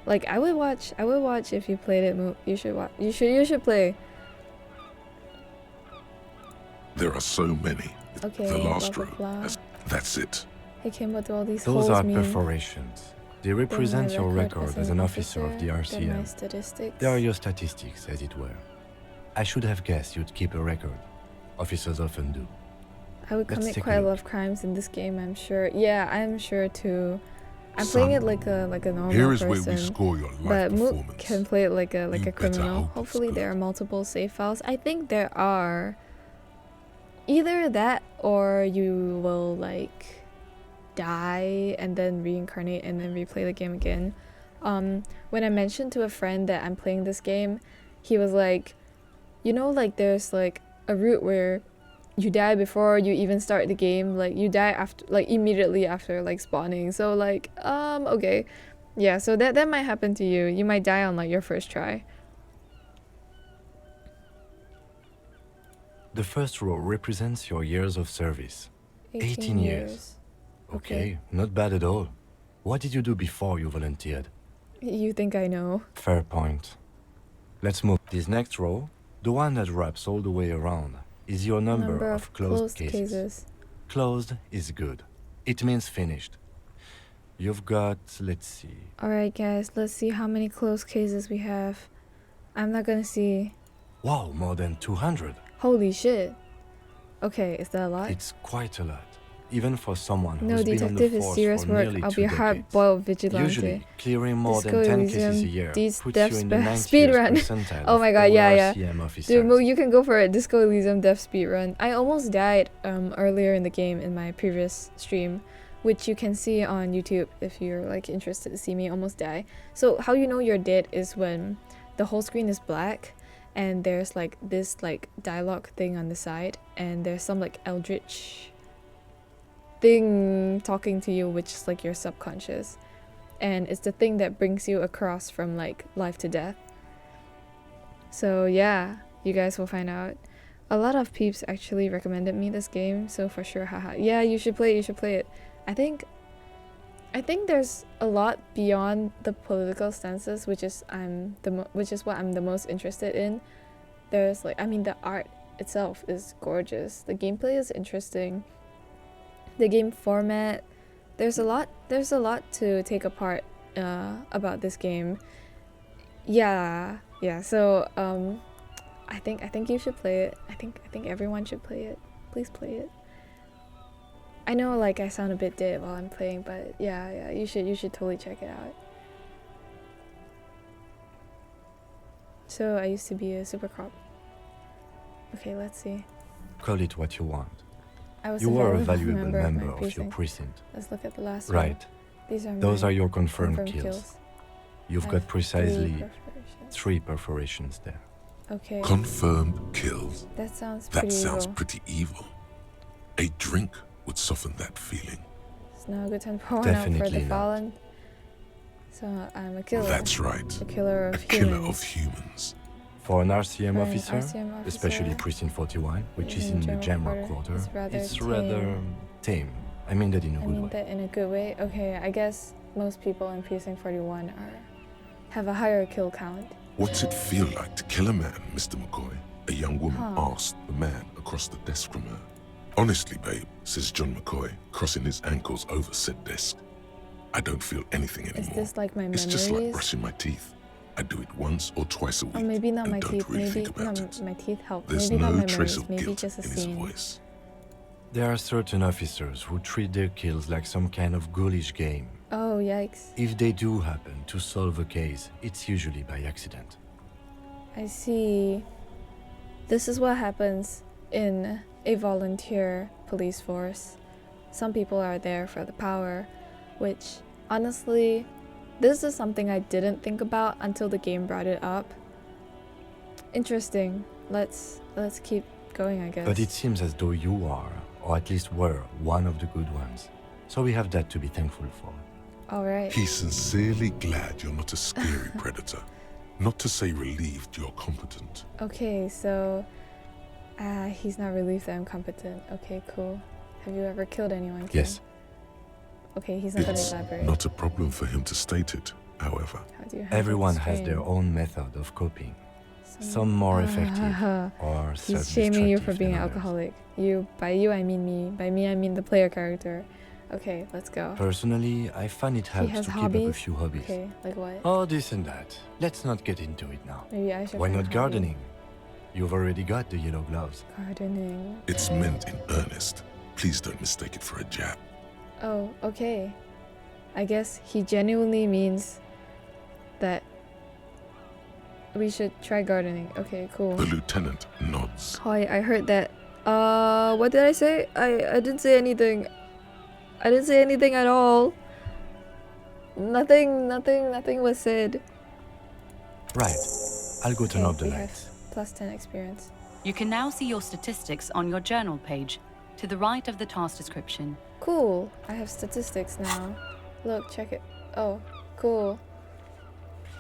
Like I would watch if you played it, Mook. You should watch. You should play. There are so many. Okay. The last blah, row. blah, blah. That's it. Hey Kim, what do all these Those holes are mean? perforations. They They're my represent your record as an officer of the They're my RCM. statistics. They are your statistics, as it were. I should have guessed you'd keep a record. Officers often do. I would Let's commit take a quite a lot look. of crimes in this game, I'm sure. Yeah, I'm sure too. I'm Son, playing it like a normal Here is person. where we score your life But Mook performance. can play it like a You better criminal. hope it's Hopefully good. there are multiple save files. I think there are. Either that or you will like die and then reincarnate and then replay the game again. When I mentioned to a friend that I'm playing this game, he was like, you know, like there's like a route where you die before you even start the game, like you die after, like immediately after like spawning. So like okay, yeah, so that might happen to you. You might die on like your first try. The first row represents your years of service. 18 years. Okay, not bad at all. What did you do before you volunteered? You think I know? Fair point. Let's move. This next row, the one that wraps all the way around, is your number of closed cases. Closed is good. It means finished. You've got, let's see. Alright guys, let's see how many closed cases we have. I'm not gonna see. Wow, more than 200. Holy shit. Okay, is that a lot? It's quite a lot, even for someone No, who's been on the detective is force serious for work. nearly I'll 2 be a decades. hard-boiled vigilante. Usually, clearing more Disco than 10 Elysium, cases a year these puts death you in the spe- 90th speed run. percentile Oh of my god, all yeah. RCM officers. Dude, Mo, you can go for it. Disco Elysium death speed run. I almost died earlier in the game in my previous stream, which you can see on YouTube if you're like interested to see me almost die. So how you know you're dead is when the whole screen is black and there's like this like dialogue thing on the side and there's some like eldritch thing talking to you, which is like your subconscious, and it's the thing that brings you across from like life to death. So yeah, you guys will find out. A lot of peeps actually recommended me this game, so for sure, haha. Yeah, you should play it. I think there's a lot beyond the political stances, which is what I'm the most interested in. There's like, I mean, the art itself is gorgeous. The gameplay is interesting. The game format, there's a lot to take apart about this game. Yeah. So I think you should play it. I think everyone should play it. Please play it. I know like I sound a bit dead while I'm playing, but yeah, you should totally check it out. So I used to be a super cop. Okay, let's see. Call it what you want. I was You were a valuable valuable member member of my of your precinct. Let's look at the last one. Right. Those my are your confirmed kills. You've I got have precisely 3 perforations. 3 perforations there. Okay. Confirmed kills. That sounds That pretty sounds evil. pretty evil. A drink would soften that feeling. It's now a good time to pour one out for Definitely the not. fallen. So I'm a killer. That's right. A killer A of killer humans. of humans. For an RCM For an officer, RCM officer, especially Precinct 41, which is in the General Jamrock Quarter, Quarter, it's it's rather rather tame. I mean that in a I good mean way. that in a good way. Okay, I guess most people in Precinct 41 have a higher kill count. What's it feel like to kill a man, Mr. McCoy? A young woman Huh. asked the man across the desk from her. Honestly, babe, says John McCoy, crossing his ankles over said desk. I don't feel anything Is anymore. this like my It's memories? just like brushing my teeth. I do it once or twice a week. Or maybe not and my don't teeth. really Maybe think about it. my teeth help. There's Maybe not no my trace memories. of Maybe guilt just a in his scene. voice. There are certain officers who treat their kills like some kind of ghoulish game. Oh yikes! If they do happen to solve a case, it's usually by accident. I see. This is what happens in a volunteer police force. Some people are there for the power, which honestly, this is something I didn't think about until the game brought it up. Interesting. Let's keep going, I guess. But it seems as though you are, or at least were, one of the good ones. So we have that to be thankful for. All right. He's sincerely glad you're not a scary predator. Not to say relieved you're competent. Okay, so he's not relieved that I'm competent. Okay, cool. Have you ever killed anyone, Kim? Yes. Okay, he's not gonna It's elaborate. not a problem for him to state it, however. How do you handle Everyone the has their strain? own method of coping. Some more effective or He's shaming you for self-destructive being than an others. alcoholic. By you, I mean me. By me, I mean the player character. Okay, let's go. Personally, I find it He helps has to keep hobbies? up a few hobbies. Okay, like what? Oh, this and that. Let's not get into it now. Maybe I should Why find a not hobby. gardening? You've already got the yellow gloves. Gardening. It's meant in earnest. Please don't mistake it for a jab. Oh, okay. I guess he genuinely means that we should try gardening. Okay, cool. The lieutenant nods. Hi, I heard that. What did I say? I didn't say anything. I didn't say anything at all. Nothing was said. Right. I'll go turn Okay, off the we have lights. plus 10 experience. You can now see your statistics on your journal page, to the right of the task description. Cool. I have statistics now. Look, check it. Oh, cool.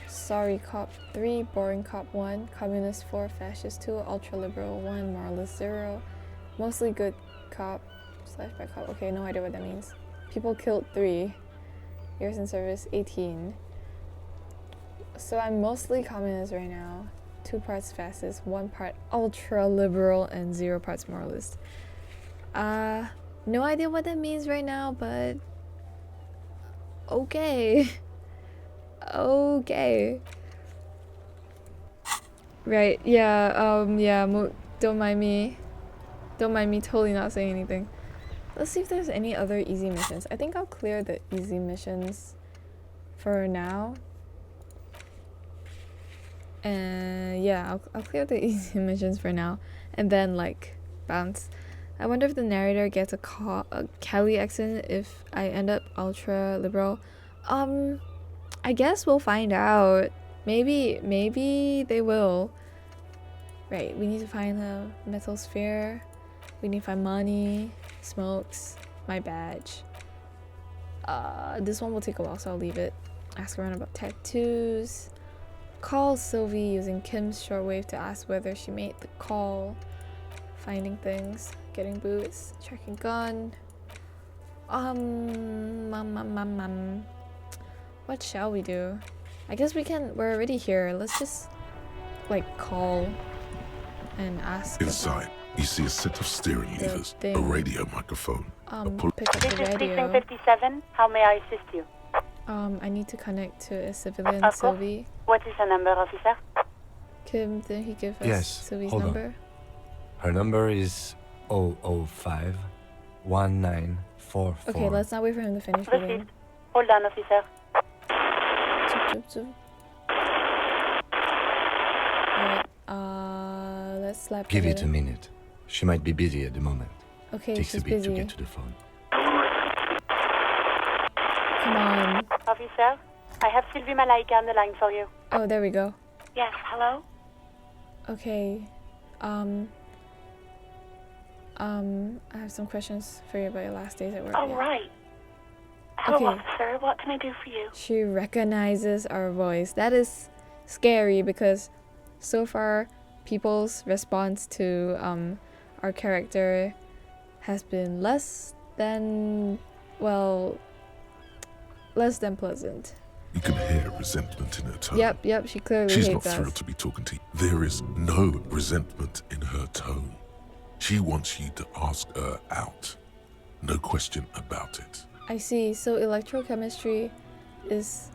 Sorry Cop 3, Boring Cop 1, Communist 4, Fascist 2, Ultra Liberal 1, Moralist 0, Mostly Good Cop / Bad Cop. Okay, no idea what that means. People killed 3. Years in service 18. So I'm mostly communist right now. 2 parts fascist, 1 part ultra liberal, and 0 parts moralist. No idea what that means right now, but okay. Okay. Right, yeah, don't mind me. Don't mind me totally not saying anything. Let's see if there's any other easy missions. I think I'll clear the easy missions for now. And yeah, I'll clear the easy missions for now. And then, like, bounce. I wonder if the narrator gets a Cali accent if I end up ultra liberal. I guess we'll find out. Maybe they will. Right, we need to find the metal sphere. We need to find money, smokes, my badge. This one will take a while, so I'll leave it. Ask around about tattoos. Call Sylvie using Kim's shortwave to ask whether she made the call. Finding things, getting boots, checking gun. What shall we do? I guess we're already here. Let's just, like, call and ask. Inside, you see a set of steering The levers, a thing. radio microphone, a pull. Pick up This the is radio. Precinct 57. How may I assist you? I need to connect to a civilian, Of course. Sylvie. What is the number, officer? Kim, didn't he give us Yes, Sylvie's hold on. number? Her number is 005 1944. Okay, let's not wait for him to finish reading. Proceed. Hold on, officer. Zoop, zoop, zoop. Alright, let's slap Give her it a in. minute. She might be busy at the moment. Okay, Takes a she's bit to busy. get to the phone. Come on. Officer, I have Sylvie Malaika on the line for you. Oh, there we go. Yes, hello? Okay. I have some questions for you about your last days at work. Oh, yeah. right. Hello, Okay. officer. What can I do for you? She recognizes our voice. That is scary because so far people's response to our character has been less than pleasant. You can hear resentment in her tone. Yep, she clearly She's not hates thrilled us. to be talking to you. There is no resentment in her tone. She wants you to ask her out. No question about it. I see. So electrochemistry is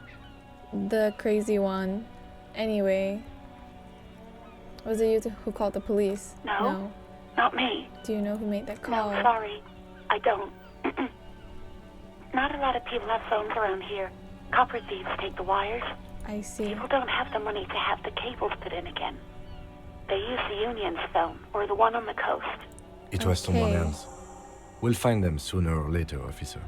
the crazy one. Anyway, was it you who called the police? No. Not me. Do you know who made that call? No, sorry. I don't. Not a lot of people have phones around here. Copper thieves take the wires. I see. People don't have the money to have the cables put in again. They use the Union's phone, or the one on the coast. It was someone Okay. else. We'll find them sooner or later, officer.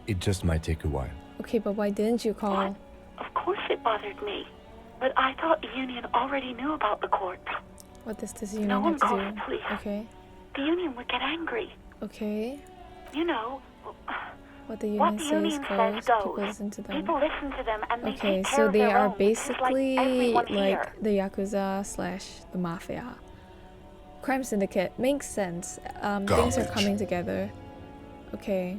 It just might take a while. Okay, but why didn't you call? What? Of course it bothered me. But I thought the Union already knew about the courts. What does this union No one have to calls do? the police. Okay. The Union would get angry. Okay. You know, What the What union the says union goes. says goes. People listen to them. People listen to them and they Okay, take care so of they their are own, just like basically everyone like here. the Yakuza slash the Mafia. Crime syndicate. Makes sense. Things are Garbage. coming together. Okay.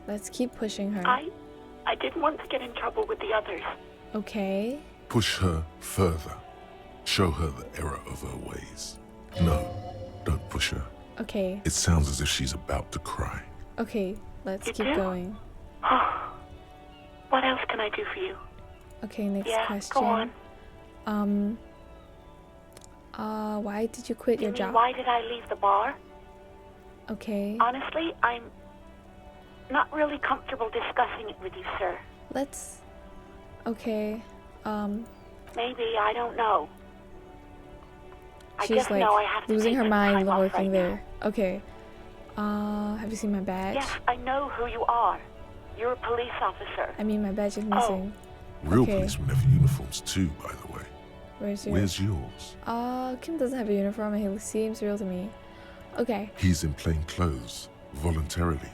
Let's keep pushing her. I didn't want to get in trouble with the others. Okay. Push her further. Show her the error of her ways. No, don't push her. Okay. It sounds as if she's about to cry. Okay. Let's You keep do? going. What else can I do for you? Okay, next Yeah, question. go on. Why did you quit You your mean, job? why did I leave the bar? Okay. Honestly, I'm not really comfortable discussing it with you, sir. Let's. Okay. Maybe, I don't know. I She's just like know I have to losing take her some mind time while off working right there. Okay. Have you seen my badge? Yes, I know who you are. You're a police officer. I mean, my badge is missing. Real Okay. policemen have uniforms too, by the way. Where's yours? Where's yours? Kim doesn't have a uniform and he seems real to me. Okay. He's in plain clothes, voluntarily.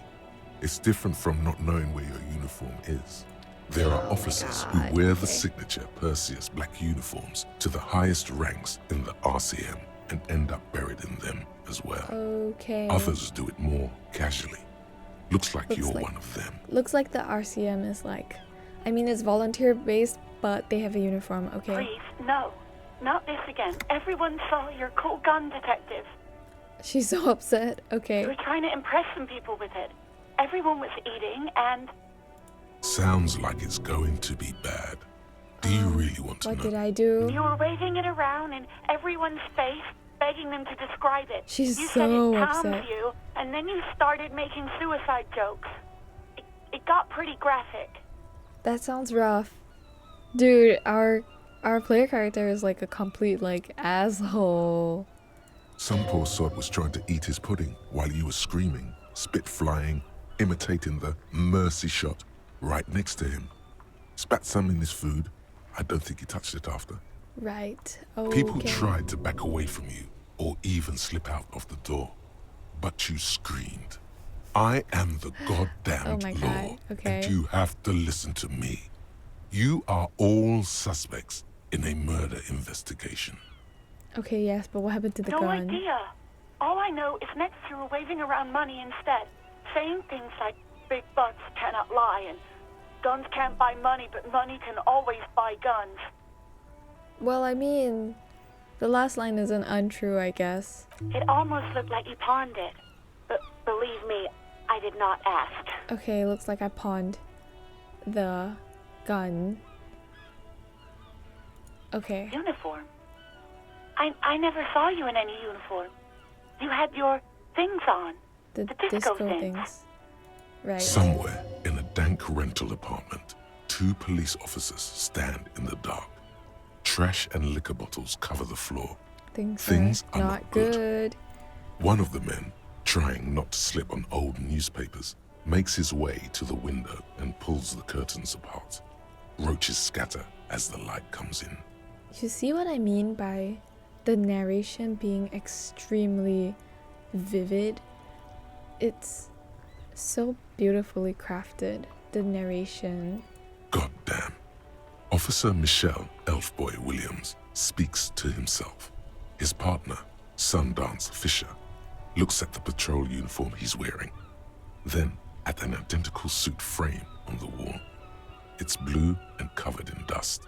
It's different from not knowing where your uniform is. There are officers who God, wear the okay. signature Perseus black uniforms to the highest ranks in the RCM and end up buried in them as well. Okay. Others do it more casually. Looks like Looks you're like- one of them. Looks like the RCM is like, I mean, it's volunteer based, but they have a uniform. Okay. Please, no. Not this again. Everyone saw your cool gun detective. She's so upset. You Okay. were trying to impress some people with it. Everyone was eating and... Sounds like it's going to be bad. Do you really want to What know? did I do? You were waving it around in everyone's face, begging them to describe it. She's you so said it calms upset. you, and then you started making suicide jokes. It got pretty graphic. That sounds rough. Dude, our player character is like a complete like asshole. Some poor sod was trying to eat his pudding while you were screaming, spit flying, imitating the mercy shot right next to him. Spat some in his food. I don't think he touched it after. Right. Okay. People tried to back away from you or even slip out of the door, but you screamed. I am the goddamned Oh my law, God, okay. and you have to listen to me. You are all suspects in a murder investigation. Okay, yes, but what happened to the No gun? idea. All I know is next you were waving around money instead, saying things like big bucks cannot lie and guns can't buy money, but money can always buy guns. Well, I mean, the last line isn't untrue, I guess. It almost looked like you pawned it, but believe me, I did not ask. Okay, looks like I pawned the gun. Okay. Uniform? I never saw you in any uniform. You had your things on. The The disco things. things. Right. Somewhere in a dank rental apartment, two police officers stand in the dark. Trash and liquor bottles cover the floor. Things are are not not good. good. One of the men, trying not to slip on old newspapers, makes his way to the window and pulls the curtains apart. Roaches scatter as the light comes in. You see what I mean by the narration being extremely vivid? It's so beautifully crafted, the narration. Goddamn. Officer Michelle Elfboy Williams speaks to himself. His partner, Sundance Fisher, looks at the patrol uniform he's wearing, then at an identical suit frame on the wall. It's blue and covered in dust.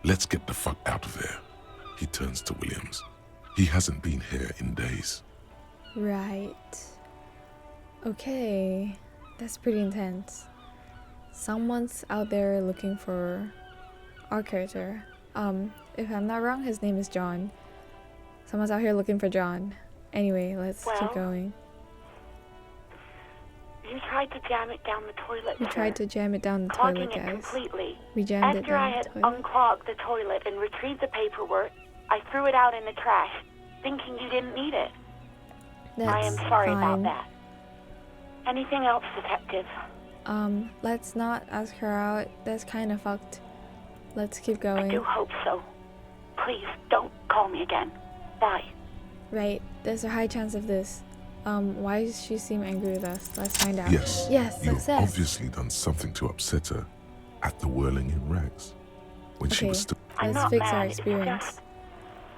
Let's get the fuck out of there. He turns to Williams. He hasn't been here in days. Right. Okay, that's pretty intense. Someone's out there looking for our character. If I'm not wrong, his name is John. Someone's out here looking for John. Anyway, let's Well, keep going. You tried to jam it down the toilet, We sir. tried to jam it down the clogging toilet, it guys. completely. We jammed it After I down had the toilet. unclogged the toilet and retrieved the paperwork, I threw it out in the trash, thinking you didn't need it. I am That's sorry fine. about that. Anything else, Detective? Let's not ask her out. That's kind of fucked. Let's keep I going. do hope so. Please, don't call me again. Bye. Right, there's a high chance of this. Why does she seem angry with us? Let's find out. Yes. Yes, You've success. obviously done something to upset her at the whirling in rags. When she Okay, was still. I'm let's not fix mad. our It's experience. just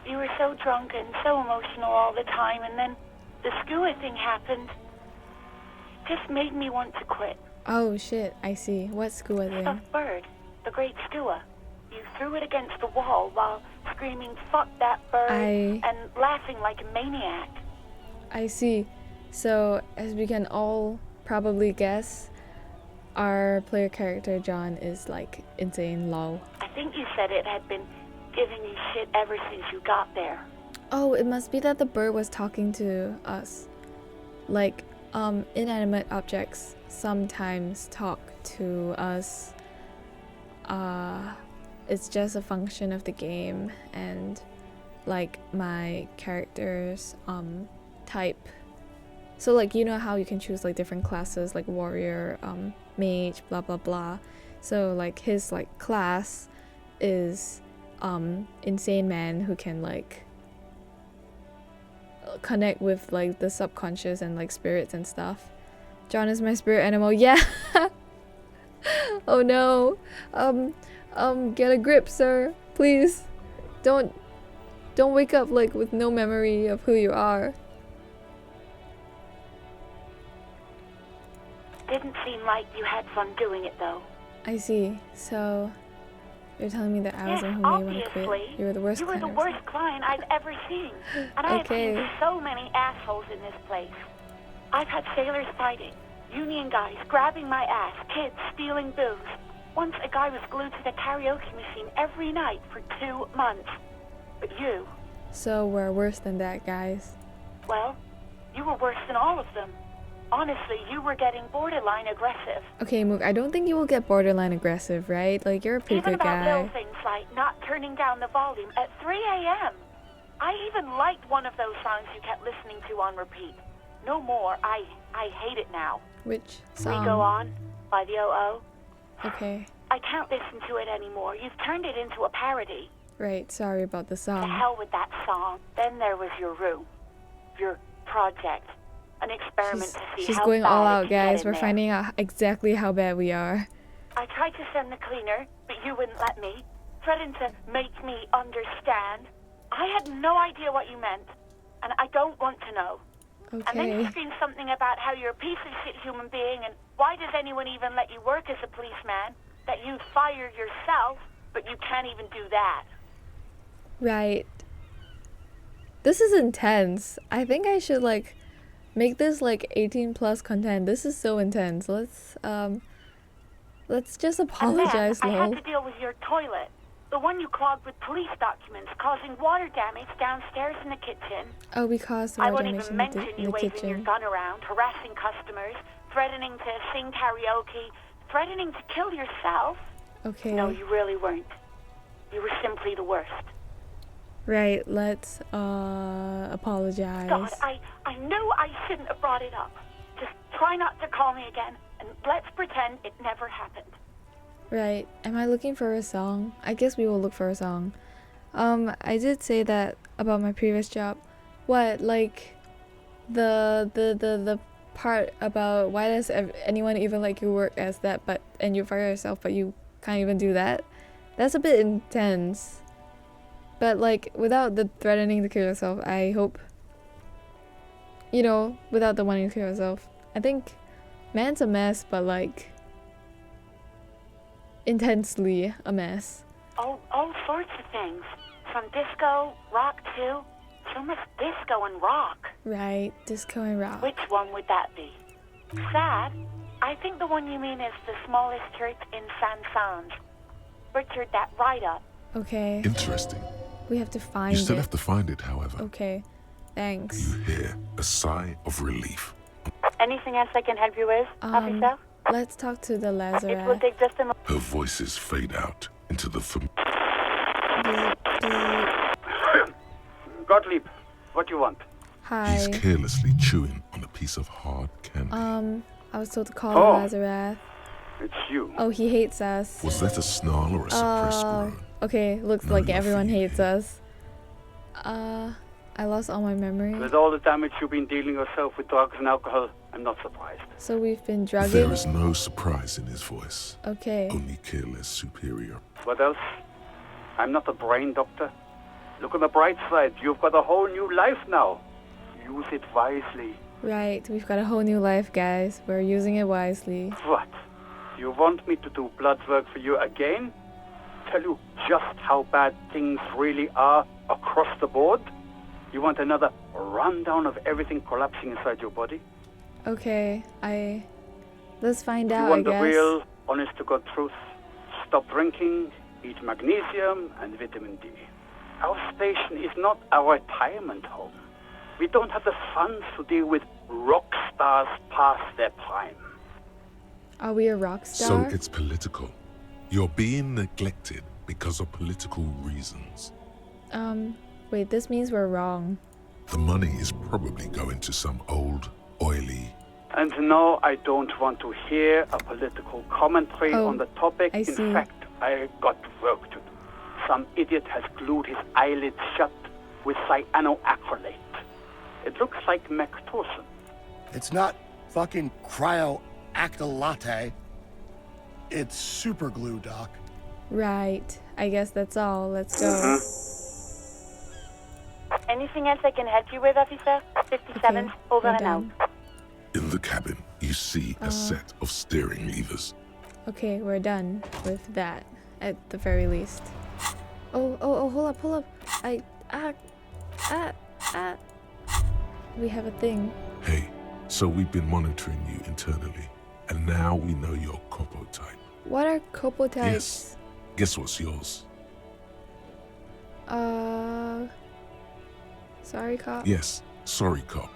you were so drunk and so emotional all the time, and then the skua thing happened. Just made me want to quit. Oh shit, I see. What school is it? Stuffed bird, the great skua. You threw it against the wall while screaming, "Fuck that bird," and laughing like a maniac. I see. So, as we can all probably guess, our player character John is like insane lol. I think you said it had been giving you shit ever since you got there. Oh, it must be that the bird was talking to us. Like, inanimate objects sometimes talk to us. It's just a function of the game, and like my character's type. So like, you know how you can choose like different classes, like warrior, mage, blah blah blah. So like his like class is insane man who can like connect with like the subconscious and like spirits and stuff. John is my spirit animal. Yeah. Oh no. Get a grip, sir. Please. Don't wake up like with no memory of who you are. Didn't seem like you had fun doing it though. I see. So you're telling me that I was Yes, the one who made you want to obviously. quit. You were the worst You were the client. worst client I've ever seen. And I have Okay. seen so many assholes in this place. I've had sailors fighting, union guys grabbing my ass, kids stealing booze. Once a guy was glued to the karaoke machine every night for 2 months. But you, So we're worse than that, guys. well, you were worse than all of them. Honestly, you were getting borderline aggressive. Okay, Mook, I don't think you will get borderline aggressive, right? Like, you're a pretty Even good about little guy. things like not turning down the volume at 3 a.m. I even liked one of those songs you kept listening to on repeat. No more. I hate it now. Which We song? Go On by the O.O. Okay, I can't listen to it anymore. You've turned it into a parody. right. Sorry about the To song. hell with that song. Then there was your room. Your project. An experiment to see She's how going bad all it out, could get guys. in We're there. finding out exactly how bad we are. I tried to send the cleaner, but you wouldn't let me. Threatened to make me understand. I had no idea what you meant, and I don't want to know. And then you Okay. screamed something about how you're a piece of shit human being, and why does anyone even let you work as a policeman? That you'd fire yourself, but you can't even do that. Right. This is intense. I think I should like make this like 18 plus content. This is so intense. Let's just And apologize, then I lol. had to deal with your toilet. The one you clogged with police documents, causing water damage downstairs in the kitchen. Oh, we caused I water won't damage even in mention the you waving your kitchen. gun around, harassing customers, threatening to sing karaoke, threatening to kill yourself. Okay. No, you really weren't. You were simply the worst. Right, let's apologize. God, I knew I shouldn't have brought it up. Just try not to call me again, and let's pretend it never happened. Right. Am I looking for a song? I guess we will look for a song. I did say that about my previous job. What, like the part about why does anyone even like you work as that, but and you fire yourself but you can't even do that? That's a bit intense. But like without the threatening to kill yourself, I hope, you know, without the wanting to kill yourself, I think man's a mess, but like intensely a mess. All sorts of things. From disco, rock too. So much disco and rock. Right, disco and rock. Which one would that be? Sad? I think the one you mean is the smallest church in Saint-Saëns. Richard, that right up. Okay, Interesting. we have to find You still it. have to find it, however. Okay, thanks. You hear a sigh of relief. Anything else I can help you with, officer? Let's talk to the It will Lazarus. take just a moment. Her voices fade out into the Gottlieb, what do you want? He's Hi. carelessly chewing on a piece of hard candy. I was told to call Oh. Lazarus. It's you. Oh, he hates us. Was that a snarl or a suppressed groan? Okay, looks No, like everyone nothing. hates us. I lost all my memory. With all the damage you've been dealing yourself with drugs and alcohol, I'm not surprised. So we've been drugging. There is no surprise in his voice. Okay. Only careless superior. What else? I'm not a brain doctor. Look on the bright side. You've got a whole new life now. Use it wisely. Right, we've got a whole new life, guys. We're using it wisely. What? You want me to do blood work for you again? Tell you just how bad things really are across the board? You want another rundown of everything collapsing inside your body? Okay, let's find out, You want I the guess. real, honest-to-God truth? Stop drinking, eat magnesium and vitamin D. Our station is not a retirement home. We don't have the funds to deal with rock stars past their prime. Are we a rock So star? it's political. You're being neglected because of political reasons. Wait, this means we're wrong. The money is probably going to some old, oily... And no, I don't want to hear a political commentary Oh, on the topic. I In see. fact, I got work to do. Some idiot has glued his eyelids shut with cyanoacrylate. It looks like Mactorson. It's not fucking cryo-actylate. It's super glue, Doc. Right, I guess that's all. Let's go. Anything else I can help you with, officer? 57, Okay, over we're and out. done. In the cabin, you see a set of steering levers. Okay, we're done with that, at the very least. Oh, hold up. We have a thing. Hey, so we've been monitoring you internally, and now we know your Copo type. What are copo types? Yes. Guess what's yours? Sorry, cop. Yes, sorry cop.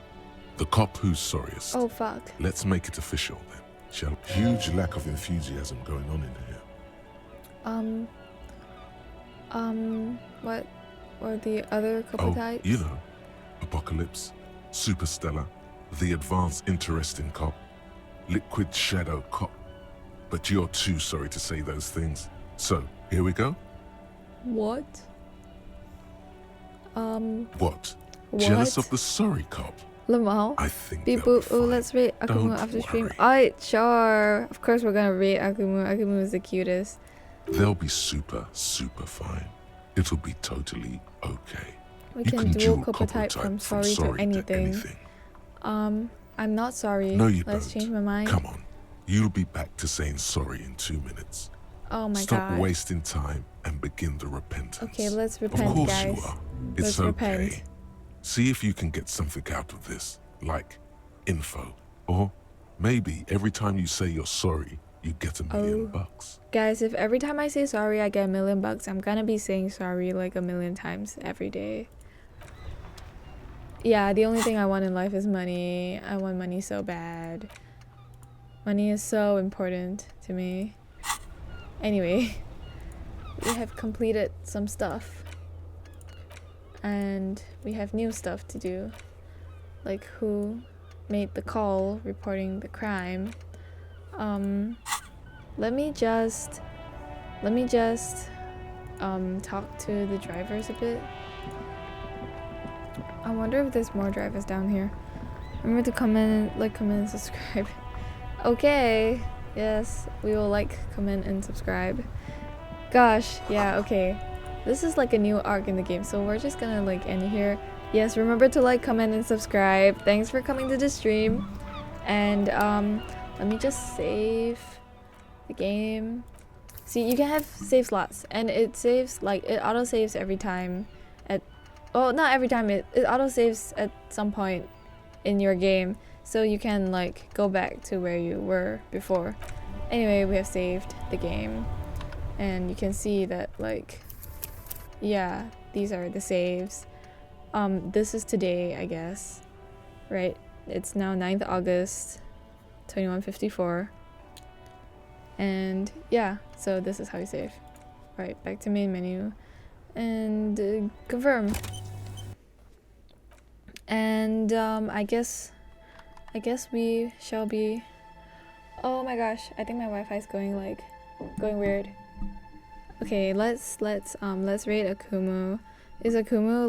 The cop who's sorriest. Oh, fuck. Let's make it official then, shall we? Huge lack of enthusiasm going on in here. What were the other copo Oh, types? you know, Apocalypse, Superstellar, the advanced interesting cop, Liquid Shadow cop. But you're too sorry to say those things. So, here we go? What? What? Jealous What? of the sorry cop? Lamau? I think Beep they'll be boop. Oh, fine. let's rate Akumu Don't after stream. worry. Alright, sure. Of course we're gonna rate Akumu. Akumu is the cutest. They'll be super, super fine. It'll be totally okay. We You can dual dual copo type from sorry to anything. I'm not sorry. No, you Let's don't. change my mind. Come on. You'll be back to saying sorry in 2 minutes. Oh my Stop god. wasting time and begin the repentance. Okay, let's Of repent, course guys. you are. It's Let's okay. repent. See if you can get something out of this, like info. Or maybe every time you say you're sorry, you get $1 million. Guys, if every time I say sorry I get $1 million, I'm gonna be saying sorry like 1,000,000 times every day. Yeah, the only thing I want in life is money. I want money so bad. Money is so important to me. Anyway, we have completed some stuff. And we have new stuff to do. Like who made the call reporting the crime. Let me just talk to the drivers a bit. I wonder if there's more drivers down here. Remember to comment and subscribe. Okay, yes, we will comment and subscribe. Gosh, yeah, okay. This is like a new arc in the game, so we're just gonna end here. Yes, remember to comment and subscribe. Thanks for coming to the stream. And let me just save the game. See, you can have save slots, and it saves it auto saves every time at, well, not every time, it auto saves at some point in your game, so you can go back to where you were before. Anyway, we have saved the game, and you can see that yeah, these are the saves. This is today, I guess, right? It's now 9th August 2154. And yeah, so this is how you save. Right, back to main menu and confirm. And I guess we shall be. Oh my gosh, I think my Wi-Fi is going weird. Okay, let's rate Akumu. Is Akumu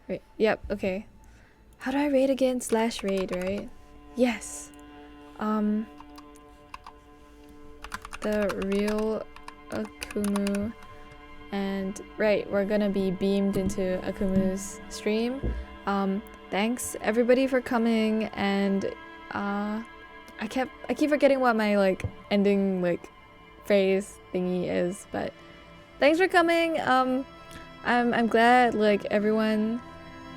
Wait, yep, okay. How do I raid again? / raid, right? Yes. The real Akumu. And right, we're gonna be beamed into Akumu's stream. Thanks everybody for coming, and I keep forgetting what my like ending like phrase thingy is, but thanks for coming. I'm glad like everyone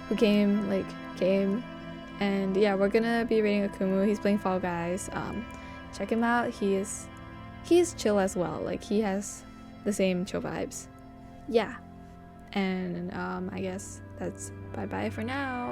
who came came, and yeah, we're gonna be raiding Akumu. He's playing Fall Guys. Check him out. He's chill as well. Like he has the same chill vibes. Yeah, and I guess that's bye bye for now.